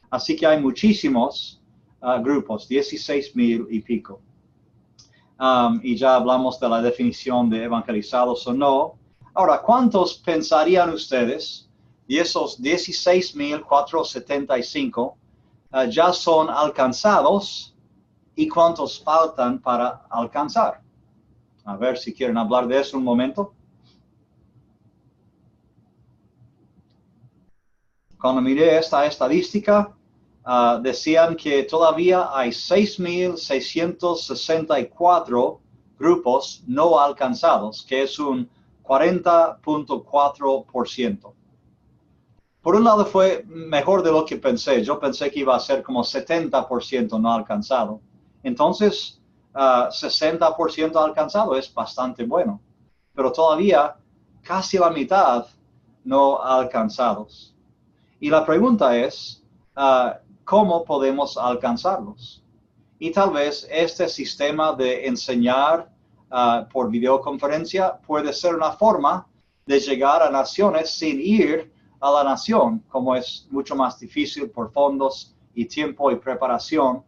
Así que hay muchísimos grupos, 16,000 y pico. Y ya hablamos de la definición de evangelizados o no. Ahora, ¿cuántos pensarían ustedes de esos 16,475 ya son alcanzados y cuántos faltan para alcanzar? A ver si quieren hablar de eso un momento. Cuando miré esta estadística, decían que todavía hay 6,664 grupos no alcanzados, que es un 40.4%. Por un lado fue mejor de lo que pensé. Yo pensé que iba a ser como 70% no alcanzado. Entonces, 60% alcanzado es bastante bueno. Pero todavía casi la mitad no alcanzados. Y la pregunta es, ¿cómo podemos alcanzarlos? Y tal vez este sistema de enseñar por videoconferencia puede ser una forma de llegar a naciones sin ir a la nación, como es mucho más difícil por fondos y tiempo y preparación.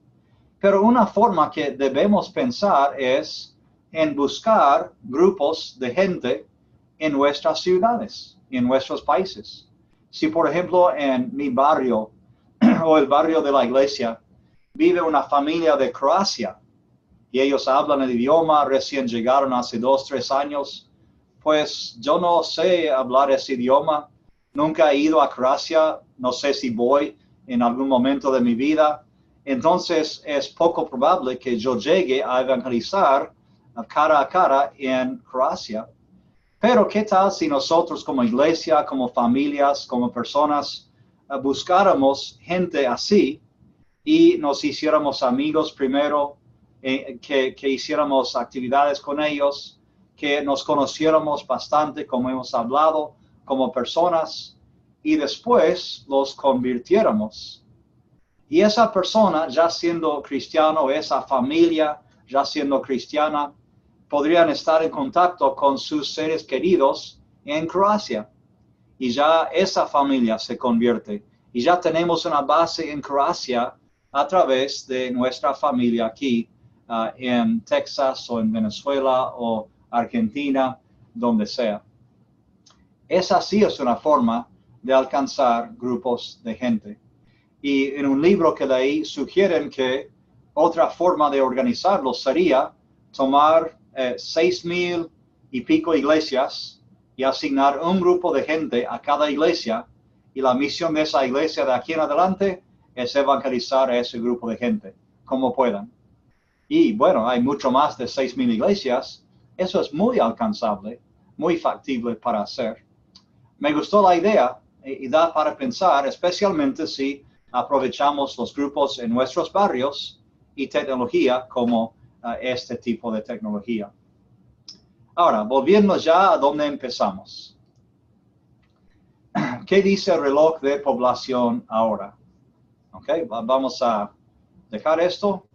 Pero una forma que debemos pensar es en buscar grupos de gente en nuestras ciudades, en nuestros países. Si, por ejemplo, en mi barrio o el barrio de la iglesia vive una familia de Croacia y ellos hablan el idioma, recién llegaron hace 2, 3 años, pues yo no sé hablar ese idioma, nunca he ido a Croacia, no sé si voy en algún momento de mi vida, entonces es poco probable que yo llegue a evangelizar cara a cara en Croacia. Pero ¿qué tal si nosotros como iglesia, como familias, como personas, buscáramos gente así y nos hiciéramos amigos primero, que hiciéramos actividades con ellos, que nos conociéramos bastante, como hemos hablado, como personas, y después los convirtiéramos? Y esa persona, ya siendo cristiano, esa familia, ya siendo cristiana, podrían estar en contacto con sus seres queridos en Croacia. Y ya esa familia se convierte. Y ya tenemos una base en Croacia a través de nuestra familia aquí en Texas o en Venezuela o Argentina, donde sea. Esa sí es una forma de alcanzar grupos de gente. Y en un libro que leí sugieren que otra forma de organizarlos sería tomar 6,000 y pico iglesias y asignar un grupo de gente a cada iglesia, y la misión de esa iglesia de aquí en adelante es evangelizar a ese grupo de gente, como puedan. Y bueno, hay mucho más de 6,000 iglesias, eso es muy alcanzable, muy factible para hacer. Me gustó la idea y da para pensar, especialmente si aprovechamos los grupos en nuestros barrios y tecnología como este tipo de tecnología. Ahora, volviendo ya a donde empezamos. ¿Qué dice el reloj de población ahora? Okay, vamos a dejar esto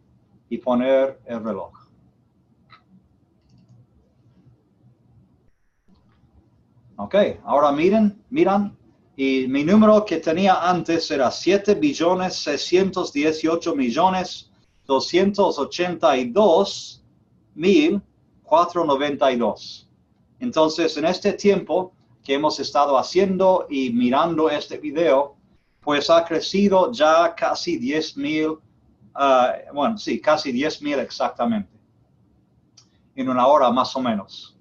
y poner el reloj. Ok, ahora miran, y mi número que tenía antes era 7,618,282,492. Entonces, en este tiempo que hemos estado haciendo y mirando este video, pues ha crecido ya casi 10,000, casi 10,000 exactamente, en una hora más o menos.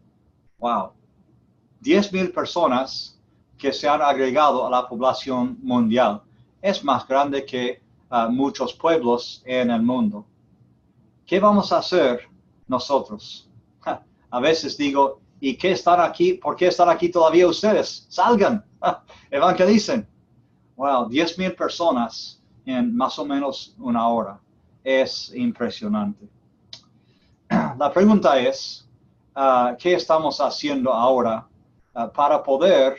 Wow. 10,000 personas que se han agregado a la población mundial. Es más grande que muchos pueblos en el mundo. ¿Qué vamos a hacer nosotros? A veces digo, ¿y qué están aquí? ¿Por qué están aquí todavía ustedes? Salgan, evangelicen. Wow, 10,000 personas en más o menos una hora. Es impresionante. La pregunta es, ¿qué estamos haciendo ahora para poder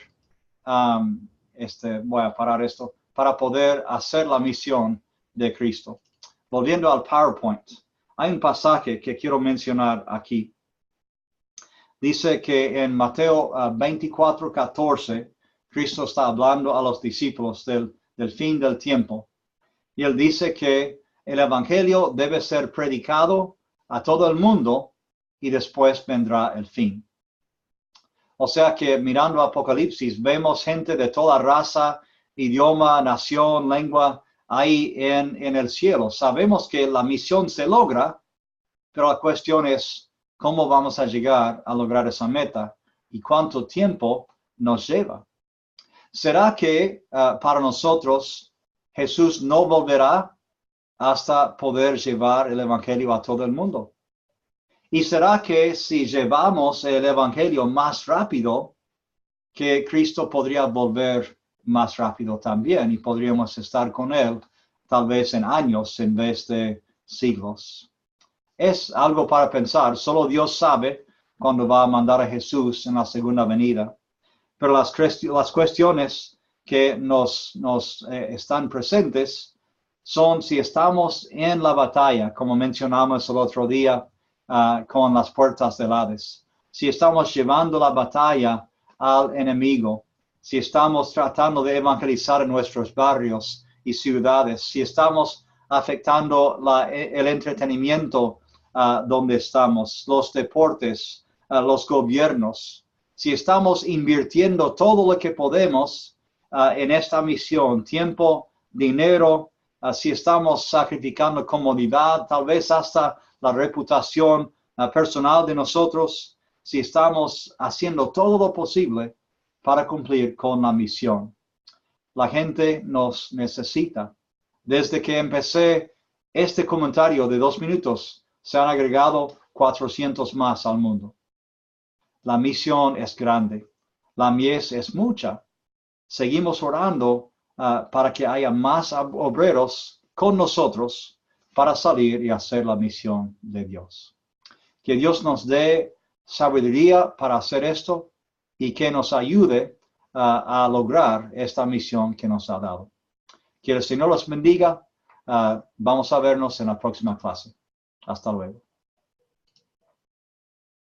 voy a parar esto, para poder hacer la misión de Cristo. Volviendo al PowerPoint, hay un pasaje que quiero mencionar aquí. Dice que en Mateo 24:14, Cristo está hablando a los discípulos del fin del tiempo. Y él dice que el evangelio debe ser predicado a todo el mundo y después vendrá el fin. O sea que mirando Apocalipsis, vemos gente de toda raza, idioma, nación, lengua, ahí en el cielo. Sabemos que la misión se logra, pero la cuestión es cómo vamos a llegar a lograr esa meta y cuánto tiempo nos lleva. ¿Será que para nosotros Jesús no volverá hasta poder llevar el evangelio a todo el mundo? ¿Y será que si llevamos el evangelio más rápido, que Cristo podría volver más rápido también y podríamos estar con él tal vez en años en vez de siglos? Es algo para pensar. Solo Dios sabe cuándo va a mandar a Jesús en la segunda venida. Pero las cuestiones que nos están presentes son si estamos en la batalla, como mencionamos el otro día con las puertas del Hades. Si estamos llevando la batalla al enemigo, si estamos tratando de evangelizar en nuestros barrios y ciudades, si estamos afectando el entretenimiento donde estamos, los deportes, los gobiernos, si estamos invirtiendo todo lo que podemos en esta misión, tiempo, dinero, si estamos sacrificando comodidad, tal vez hasta la reputación personal de nosotros, si estamos haciendo todo lo posible para cumplir con la misión. La gente nos necesita. Desde que empecé este comentario de 2 minutos, se han agregado 400 más al mundo. La misión es grande. La mies es mucha. Seguimos orando para que haya más obreros con nosotros para salir y hacer la misión de Dios. Que Dios nos dé sabiduría para hacer esto y que nos ayude a lograr esta misión que nos ha dado. Que el Señor los bendiga. Vamos a vernos en la próxima clase. Hasta luego.